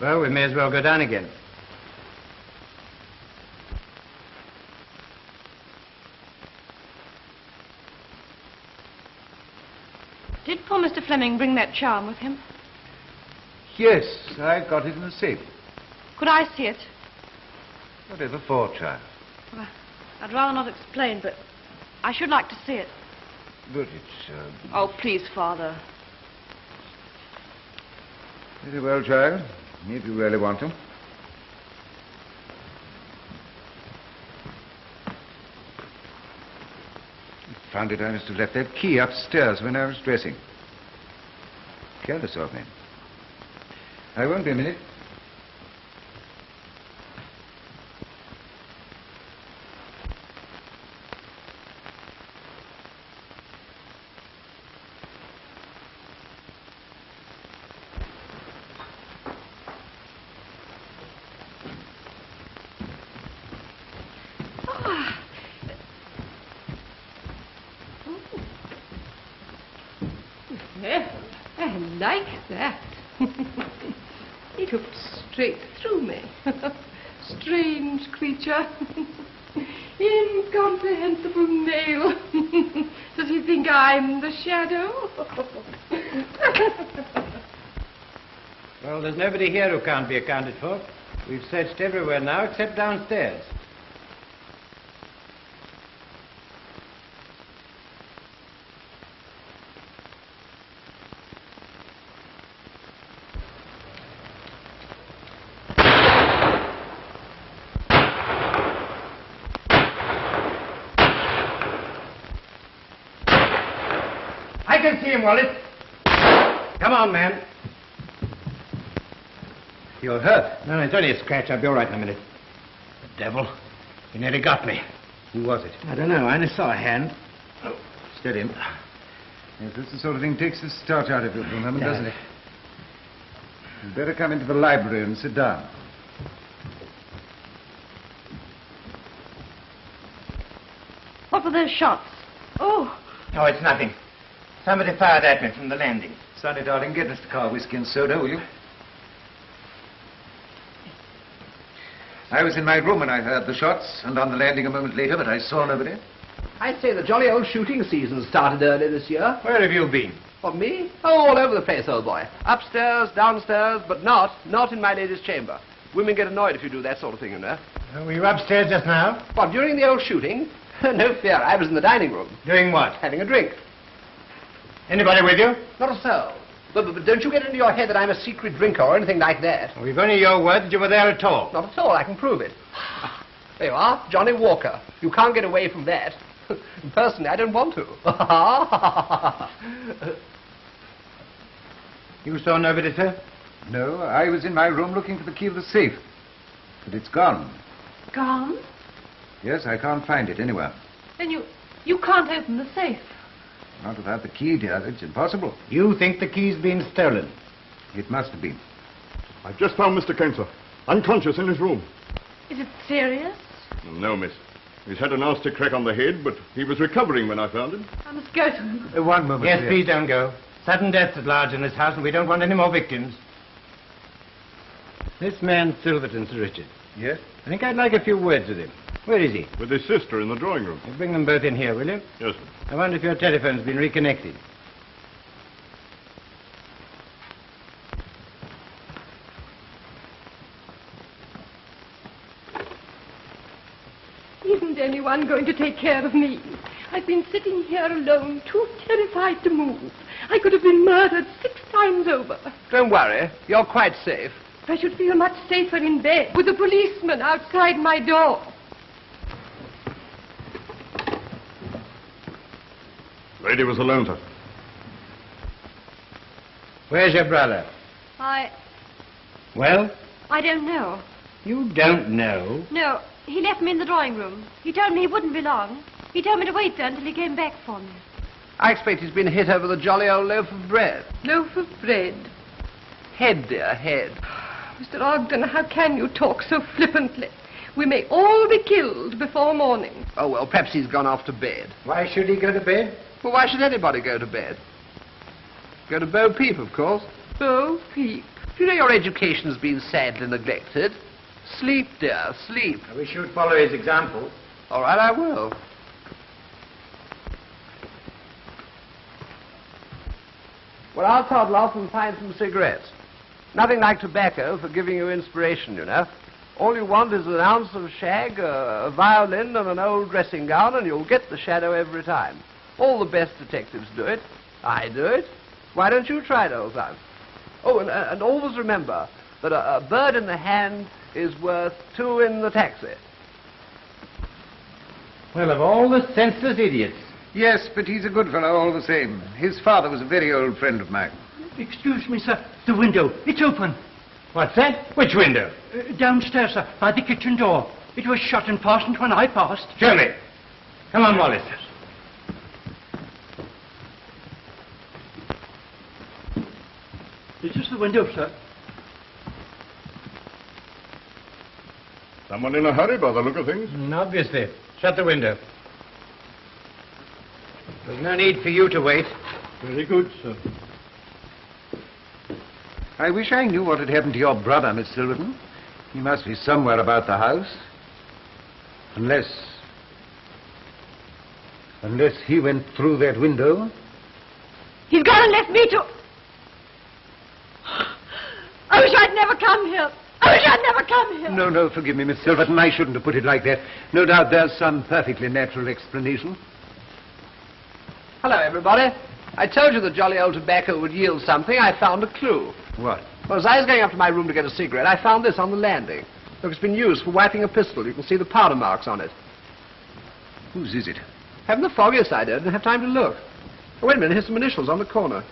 Well, we may as well go down again. Did poor Mr. Fleming bring that charm with him? Yes, I've got it in the safe. Could I see it? Whatever for, child? Well, I'd rather not explain, but I should like to see it. But it's... Oh, please, Father. Very well, child. If you really want to. I found it I must have left that key upstairs when I was dressing. Careless of me. I won't be a minute. Well, I like that. He looked straight through me. Strange creature. Incomprehensible male. Does he think I'm the shadow? Well, there's nobody here who can't be accounted for. We've searched everywhere now except downstairs. I can see him, Wallace. Come on, man. You're hurt? No, it's only a scratch. I'll be all right in a minute. The devil. He nearly got me. Who was it? I don't know. I only saw a hand. Oh, steady him. Yes, that's the sort of thing takes the starch out of you for a moment, Yeah. doesn't it? You'd better come into the library and sit down. What were those shots? Oh, Oh, it's nothing. Somebody fired at me from the landing. Sonny, darling, get us the car whiskey and soda, will you? I was in my room when I heard the shots, and on the landing a moment later, but I saw nobody. I'd say the jolly old shooting season started early this year. Where have you been? What, me? Oh, all over the place, old boy. Upstairs, downstairs, but not in my lady's chamber. Women get annoyed if you do that sort of thing, you know. Were you upstairs just now? What, during the old shooting? No fear, I was in the dining room. Doing what? Having a drink. Anybody with you? Not a soul. But don't you get into your head that I'm a secret drinker or anything like that. We've only your word that you were there at all. Not at all, I can prove it. There you are, Johnny Walker. You can't get away from that. Personally, I don't want to. You saw nobody, sir? No, I was in my room looking for the key of the safe. But it's gone. gone? Yes, I can't find it anywhere. Then you can't open the safe. Not without the key, dear. It's impossible. You think the key's been stolen? It must have been. I've just found Mr. Kane, sir. Unconscious in his room. Is it serious? No, miss. He's had a nasty crack on the head, but he was recovering when I found him. I must go to him. One moment, Yes, dear. please don't go. Sudden deaths at large in this house, and we don't want any more victims. This man Silverton, Sir Richard. Yes? I think I'd like a few words with him. Where is he? With his sister in the drawing room. You bring them both in here, will you? Yes, sir. I wonder if your telephone's been reconnected. Isn't anyone going to take care of me? I've been sitting here alone, too terrified to move. I could have been murdered 6 times over. Don't worry. You're quite safe. I should feel much safer in bed with a policeman outside my door. Lady was alone, sir. Where's your brother? Well? I don't know. You don't know? No, he left me in the drawing room. He told me he wouldn't be long. He told me to wait there until he came back for me. I expect he's been hit over the jolly old loaf of bread. Loaf of bread. Head, dear, head. Mr. Ogden, how can you talk so flippantly? We may all be killed before morning. Oh, well, perhaps he's gone off to bed. Why should he go to bed? Well, why should anybody go to bed? Go to Bo Peep, of course. Bo Peep. You know your education's been sadly neglected. Sleep, dear, sleep. I wish you'd follow his example. All right, I will. Well, I'll toddle off and find some cigarettes. Nothing like tobacco for giving you inspiration, you know. All you want is an ounce of shag, a violin, and an old dressing gown, and you'll get the shadow every time. All the best detectives do it. I do it. Why don't you try it, old son? Oh, and always remember that a bird in the hand is worth 2 in the taxi. Well, of all the senseless idiots. Yes, but he's a good fellow all the same. His father was a very old friend of mine. Excuse me, sir. The window. It's open. What's that? Which window? Downstairs, sir, by the kitchen door. It was shut and fastened when I passed. Show me. Come on, Wallace. This is the window, sir. Someone in a hurry by the look of things? Obviously. Shut the window. There's no need for you to wait. Very good, sir. I wish I knew what had happened to your brother, Miss Silverton. He must be somewhere about the house. Unless he went through that window. He's gone and left me to... I wish I'd never come here. I wish I'd never come here. No, forgive me, Miss Silverton. I shouldn't have put it like that. No doubt there's some perfectly natural explanation. Hello, everybody. I told you the jolly old tobacco would yield something. I found a clue. What? Well, as I was going up to my room to get a cigarette, I found this on the landing. Look, it's been used for wiping a pistol. You can see the powder marks on it. Whose is it? Haven't the foggiest idea. Didn't have time to look. Oh, wait a minute. Here's some initials on the corner.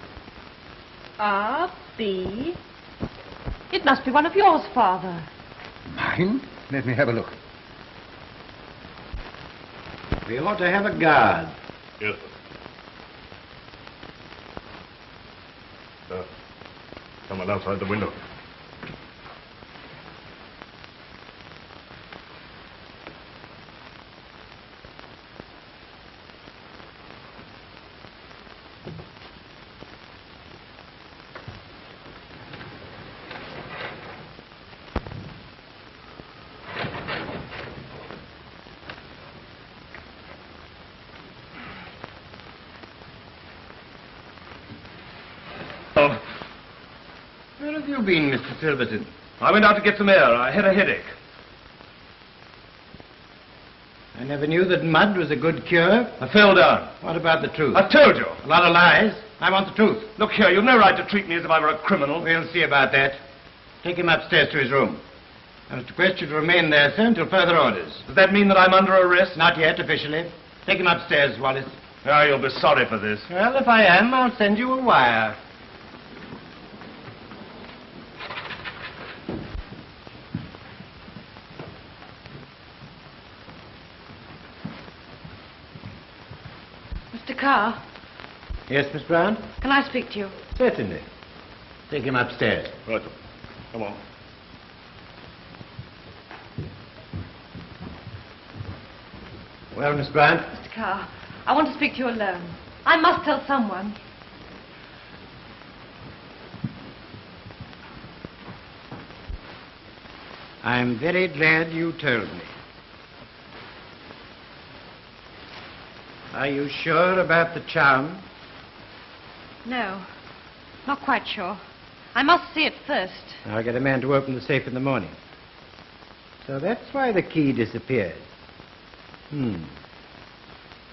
R.B. It must be one of yours, Father. Mine? Let me have a look. We ought to have a guard. Yes, sir. Someone outside the window. Where have you been, Mr. Silverton? I went out to get some air. I had a headache. I never knew that mud was a good cure. I fell down. What about the truth? I told you. A lot of lies. I want the truth. Look here, you've no right to treat me as if I were a criminal. We'll see about that. Take him upstairs to his room. I was to request you to remain there, sir, until further orders. Does that mean that I'm under arrest? Not yet, officially. Take him upstairs, Wallace. Ah, you'll be sorry for this. Well, if I am, I'll send you a wire. Mr. Carr, Yes, Miss Brown? can I speak to you? Certainly. Take him upstairs. Right. Come on. Well, Miss Brown? Mr. Carr, I want to speak to you alone. I must tell someone. I'm very glad you told me. Are you sure about the charm? No, not quite sure. I must see it first. I'll get a man to open the safe in the morning. So that's why the key disappeared.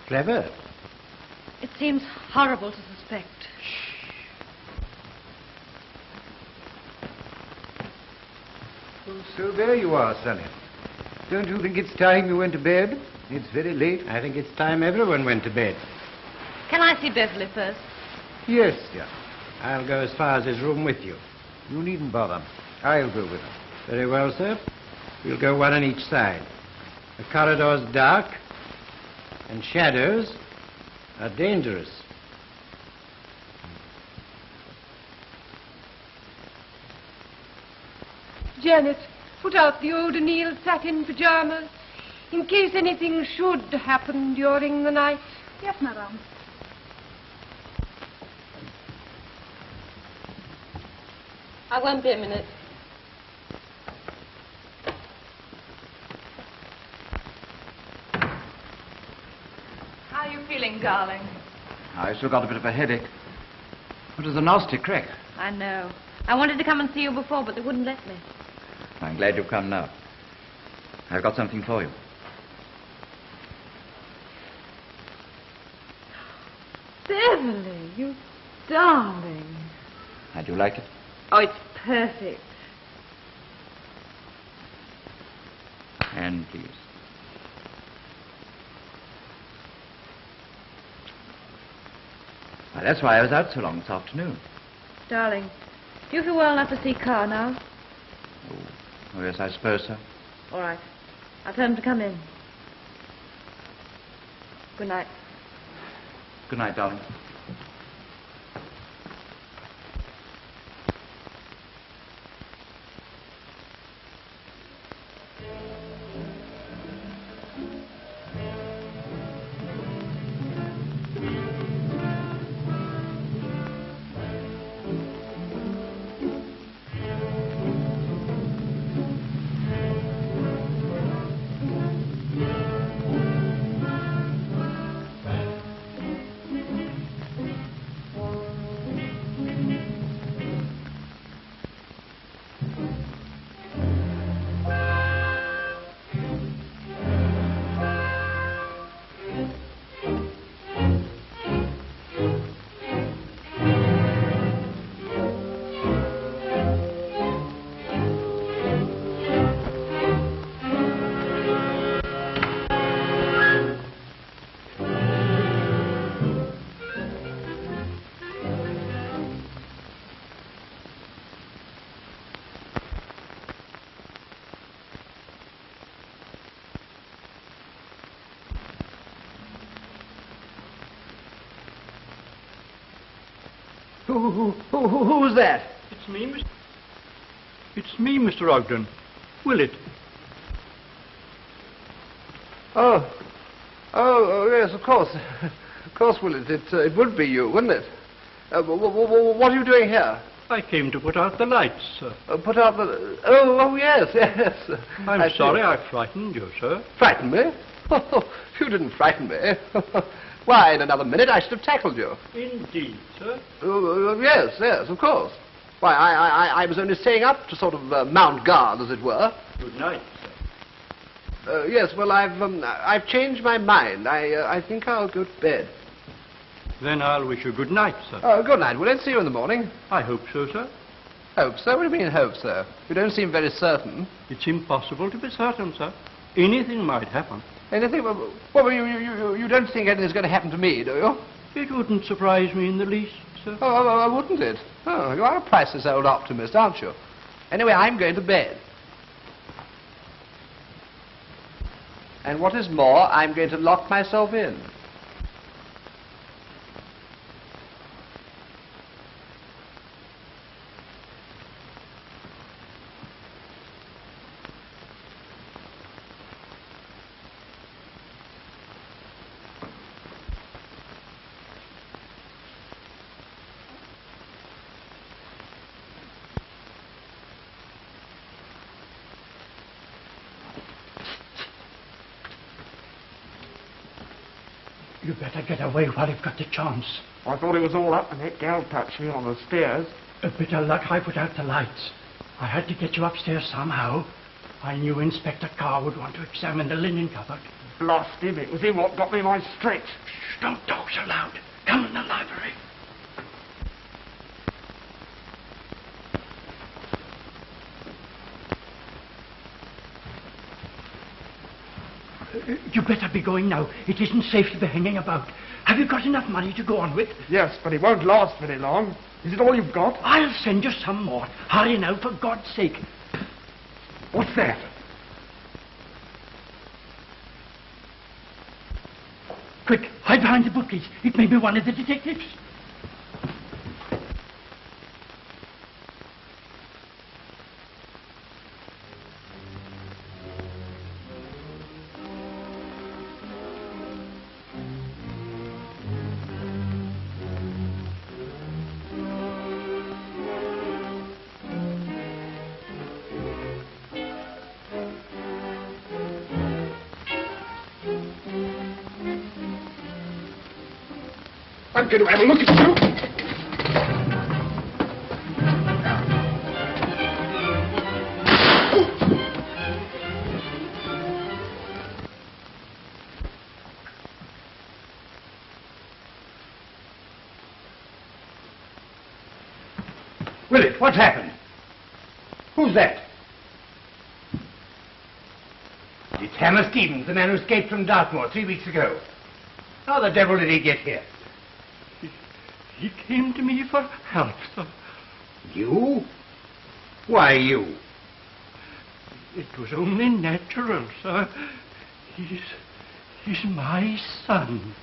Clever. It seems horrible to suspect. So there you are, Sonny. Don't you think it's time you went to bed? It's very late. I think it's time everyone went to bed. Can I see Beverly first? Yes, dear. I'll go as far as his room with you. You needn't bother. I'll go with him. Very well, sir. We'll go one on each side. The corridor's dark, and shadows are dangerous. Janet, put out the old O'Neill satin pajamas in case anything should happen during the night. Yes, madame. I won't be a minute. How are you feeling, darling? I still got a bit of a headache. It was a nasty crack. I know. I wanted to come and see you before, but they wouldn't let me. I'm glad you've come now. I've got something for you. Beverly, you darling. How'd you like it? Oh, it's perfect. And please. Well, that's why I was out so long this afternoon. Darling, do you feel well enough to see Carr now? Oh, yes, I suppose so. All right. I'll tell him to come in. Good night. Good night, darling. Who's that? It's me, Mr. Ogden. Will it? Oh, yes, of course. Of course, Willett. It would be you, wouldn't it? What are you doing here? I came to put out the lights, sir. Put out the... Oh, yes, yes. I'm sorry I frightened you, sir. Frightened me? You didn't frighten me. Why, in another minute I should have tackled you. Indeed, sir. Yes, yes, of course. Why, I was only staying up to sort of mount guard, as it were. Good night, sir. Yes, well, I've changed my mind. I think I'll go to bed. Then I'll wish you good night, sir. Good night. Well, let's see you in the morning. I hope so, sir. Hope so? What do you mean, hope so? You don't seem very certain. It's impossible to be certain, sir. Anything might happen. Anything? Well, you don't think anything's going to happen to me, do you? It wouldn't surprise me in the least, sir. Oh, wouldn't it? Oh, you are a priceless old optimist, aren't you? Anyway, I'm going to bed. And what is more, I'm going to lock myself in. You better get away while you've got the chance. I thought it was all up when that gal touched me on the stairs. A bit of luck I put out the lights. I had to get you upstairs somehow. I knew Inspector Carr would want to examine the linen cupboard. Blast him, it was him what got me my stretch. Shh, don't talk so loud. Come in the library. You better be going now. It isn't safe to be hanging about. Have you got enough money to go on with? Yes, but it won't last very long. Is it all you've got? I'll send you some more. Hurry now, for God's sake. What's that? Quick, hide behind the bookcase. It may be one of the detectives. I'm going to have a look at you. Philip, what's happened? Who's that? It's Hammer Stevens, the man who escaped from Dartmoor 3 weeks ago. How the devil did he get here? He came to me for help, sir. You? Why you? It was only natural, sir. He's my son.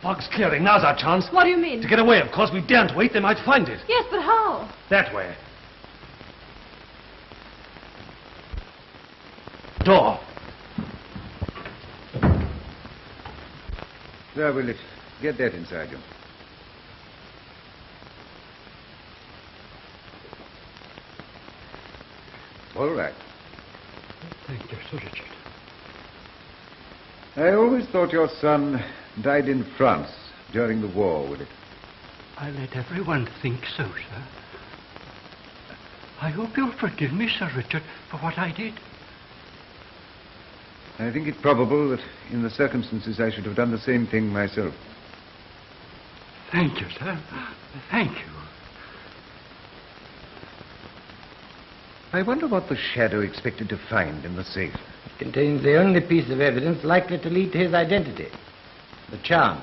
Fog's clearing. Now's our chance. What do you mean? To get away, of course. We daren't wait. They might find it. Yes, but how? That way. Door. There, Willis. Get that inside you. All right. Thank you, Sir Richard. I always thought your son died in France during the war, Willis. I let everyone think so, sir. I hope you'll forgive me, Sir Richard, for what I did. I think it probable that in the circumstances I should have done the same thing myself. Thank you, sir. Thank you. I wonder what the shadow expected to find in the safe. It contains the only piece of evidence likely to lead to his identity. The charm.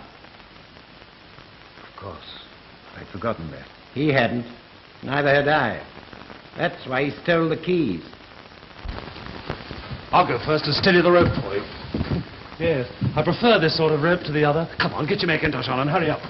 Of course. I'd forgotten that. He hadn't. Neither had I. That's why he stole the keys. I'll go first and steady the rope for you. Yes. I prefer this sort of rope to the other. Come on, get your Macintosh on and hurry up.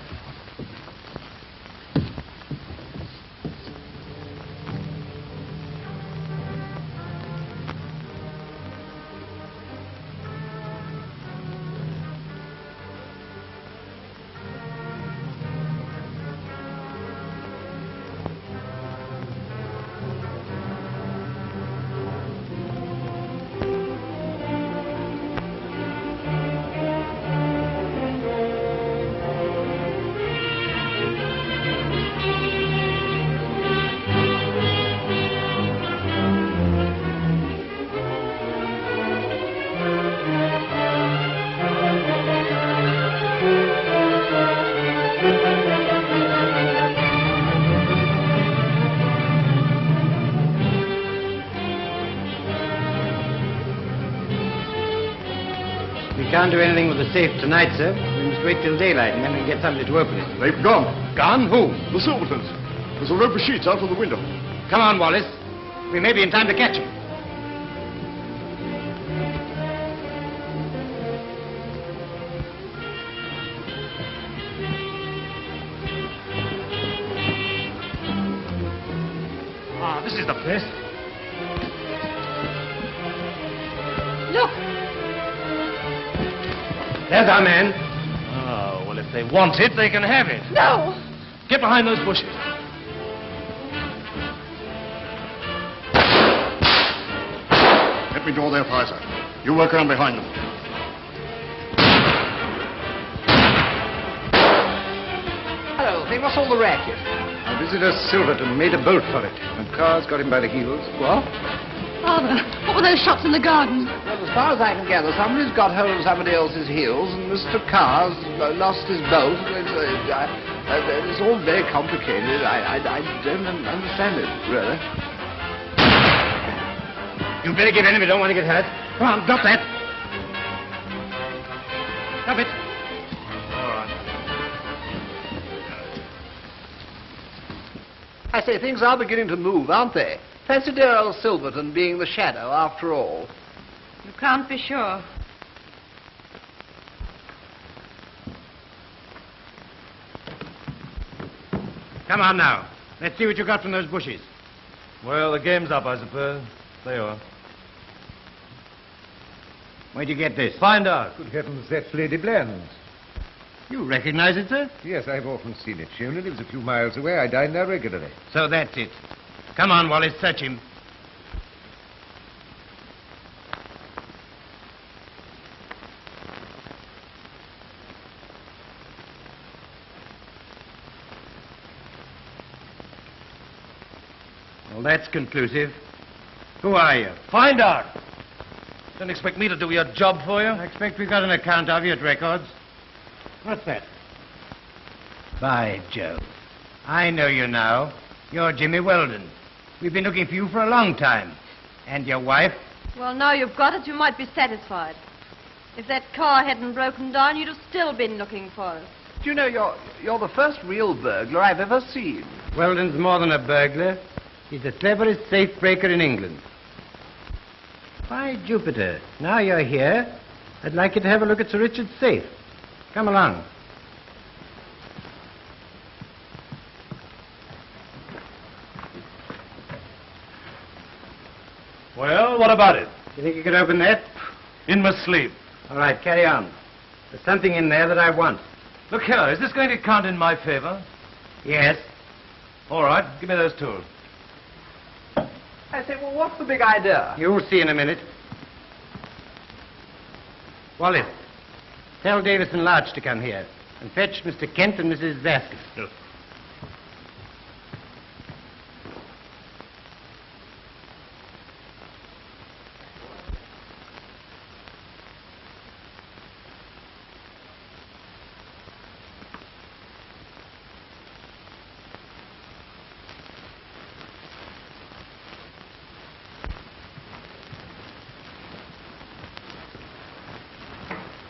We can't do anything with the safe tonight, sir. We must wait till daylight, and then we can get somebody to open it. They've gone. Gone? Who? The Silvertons. There's a rope of sheets out of the window. Come on, Wallace. We may be in time to catch him. Ah, this is the place. Look! There's our man. Oh, well, if they want it, they can have it. No! Get behind those bushes. Let me draw their fire, sir. You work around behind them. Hello, thing. What's all the racket? Our visitor Silverton made a bolt for it. The car's got him by the heels. What? Father, what were those shots in the garden? Well, as far as I can gather, somebody's got hold of somebody else's heels, and Mr. Carr's lost his bolt. It's all very complicated. I don't understand it, really. You better get in if you don't want to get hurt. Come on, drop that. Drop it. All right. I say, things are beginning to move, aren't they? Fancy dear old Silverton being the shadow, after all. You can't be sure. Come on now. Let's see what you got from those bushes. Well, the game's up, I suppose. There you are. Where'd you get this? Find out. Good heavens, that's Lady Bland's. You recognize it, sir? Yes, I've often seen it. She only lives a few miles away. I dine there regularly. So that's it. Come on, Wallace, search him. that's conclusive. Who are you? Find out. Don't expect me to do your job for you. I expect we've got an account of you at records. What's that? By Jove. I know you now. You're Jimmy Weldon. We've been looking for you for a long time. And your wife? Well, now you've got it, you might be satisfied. If that car hadn't broken down, you'd have still been looking for us. Do you know, you're the first real burglar I've ever seen. Weldon's more than a burglar. He's the cleverest safe breaker in England. By Jupiter, now you're here, I'd like you to have a look at Sir Richard's safe. Come along. Well, what about it? You think you could open that? In my sleep. All right, carry on. There's something in there that I want. Look here, is this going to count in my favor? Yes. All right, give me those tools. I say, well, what's the big idea? You'll see in a minute. Wallace, tell Davis and Larch to come here and fetch Mr. Kent and Mrs. Vasquez. Yes.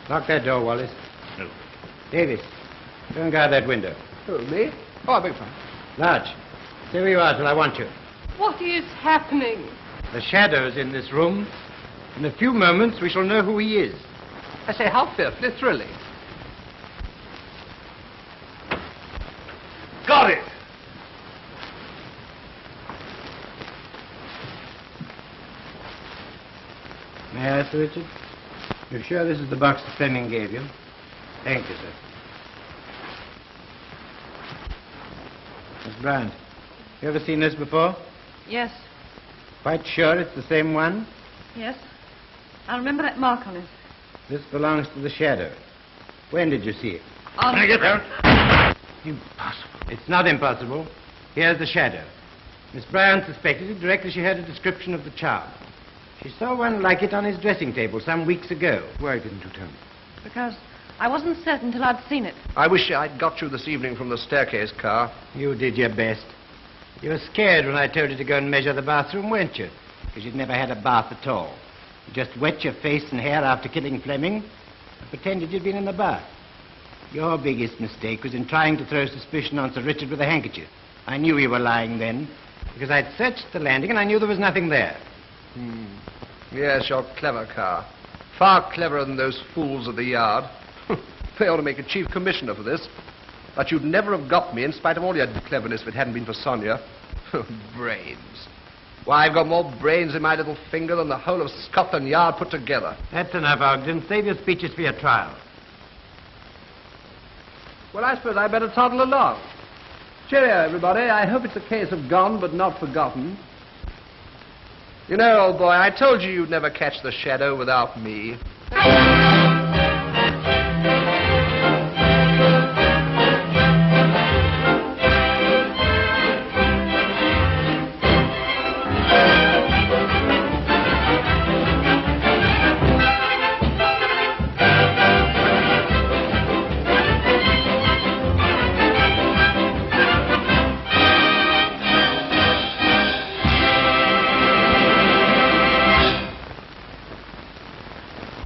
Lock that door, Wallace. No. Davis, go and guard that window. Who, me? Oh, I beg your pardon. Larch, stay where you are till I want you. What is happening? The shadow's in this room. In a few moments, we shall know who he is. I say, how fearfully thrilling. Got it! May I ask, Sir Richard? You're sure this is the box that Fleming gave you? Thank you, sir. Miss Bryant, you ever seen this before? Yes, Quite sure it's the same one? yes. I remember that mark on it. This belongs to the shadow. When did you see it? On... Can I get there? Impossible. It's not impossible. Here's the shadow. Miss Bryant suspected it directly she heard a description of the charm. She saw one like it on his dressing table some weeks ago. Why didn't you tell me? Because I wasn't certain till I'd seen it. I wish I'd got you this evening from the staircase car. You did your best. You were scared when I told you to go and measure the bathroom, weren't you? Because you'd never had a bath at all. You just wet your face and hair after killing Fleming and pretended you'd been in the bath. Your biggest mistake was in trying to throw suspicion on Sir Richard with a handkerchief. I knew you were lying then, because I'd searched the landing and I knew there was nothing there. Yes, you're clever, Carr. Far cleverer than those fools at the yard. They ought to make a chief commissioner for this. But you'd never have got me in spite of all your cleverness if it hadn't been for Sonia. Brains. Why, I've got more brains in my little finger than the whole of Scotland Yard put together. That's enough, Ogden. Save your speeches for your trial. Well, I suppose I'd better toddle along. Cheerio, everybody. I hope it's a case of gone but not forgotten. You know, old boy, I told you you'd never catch the shadow without me.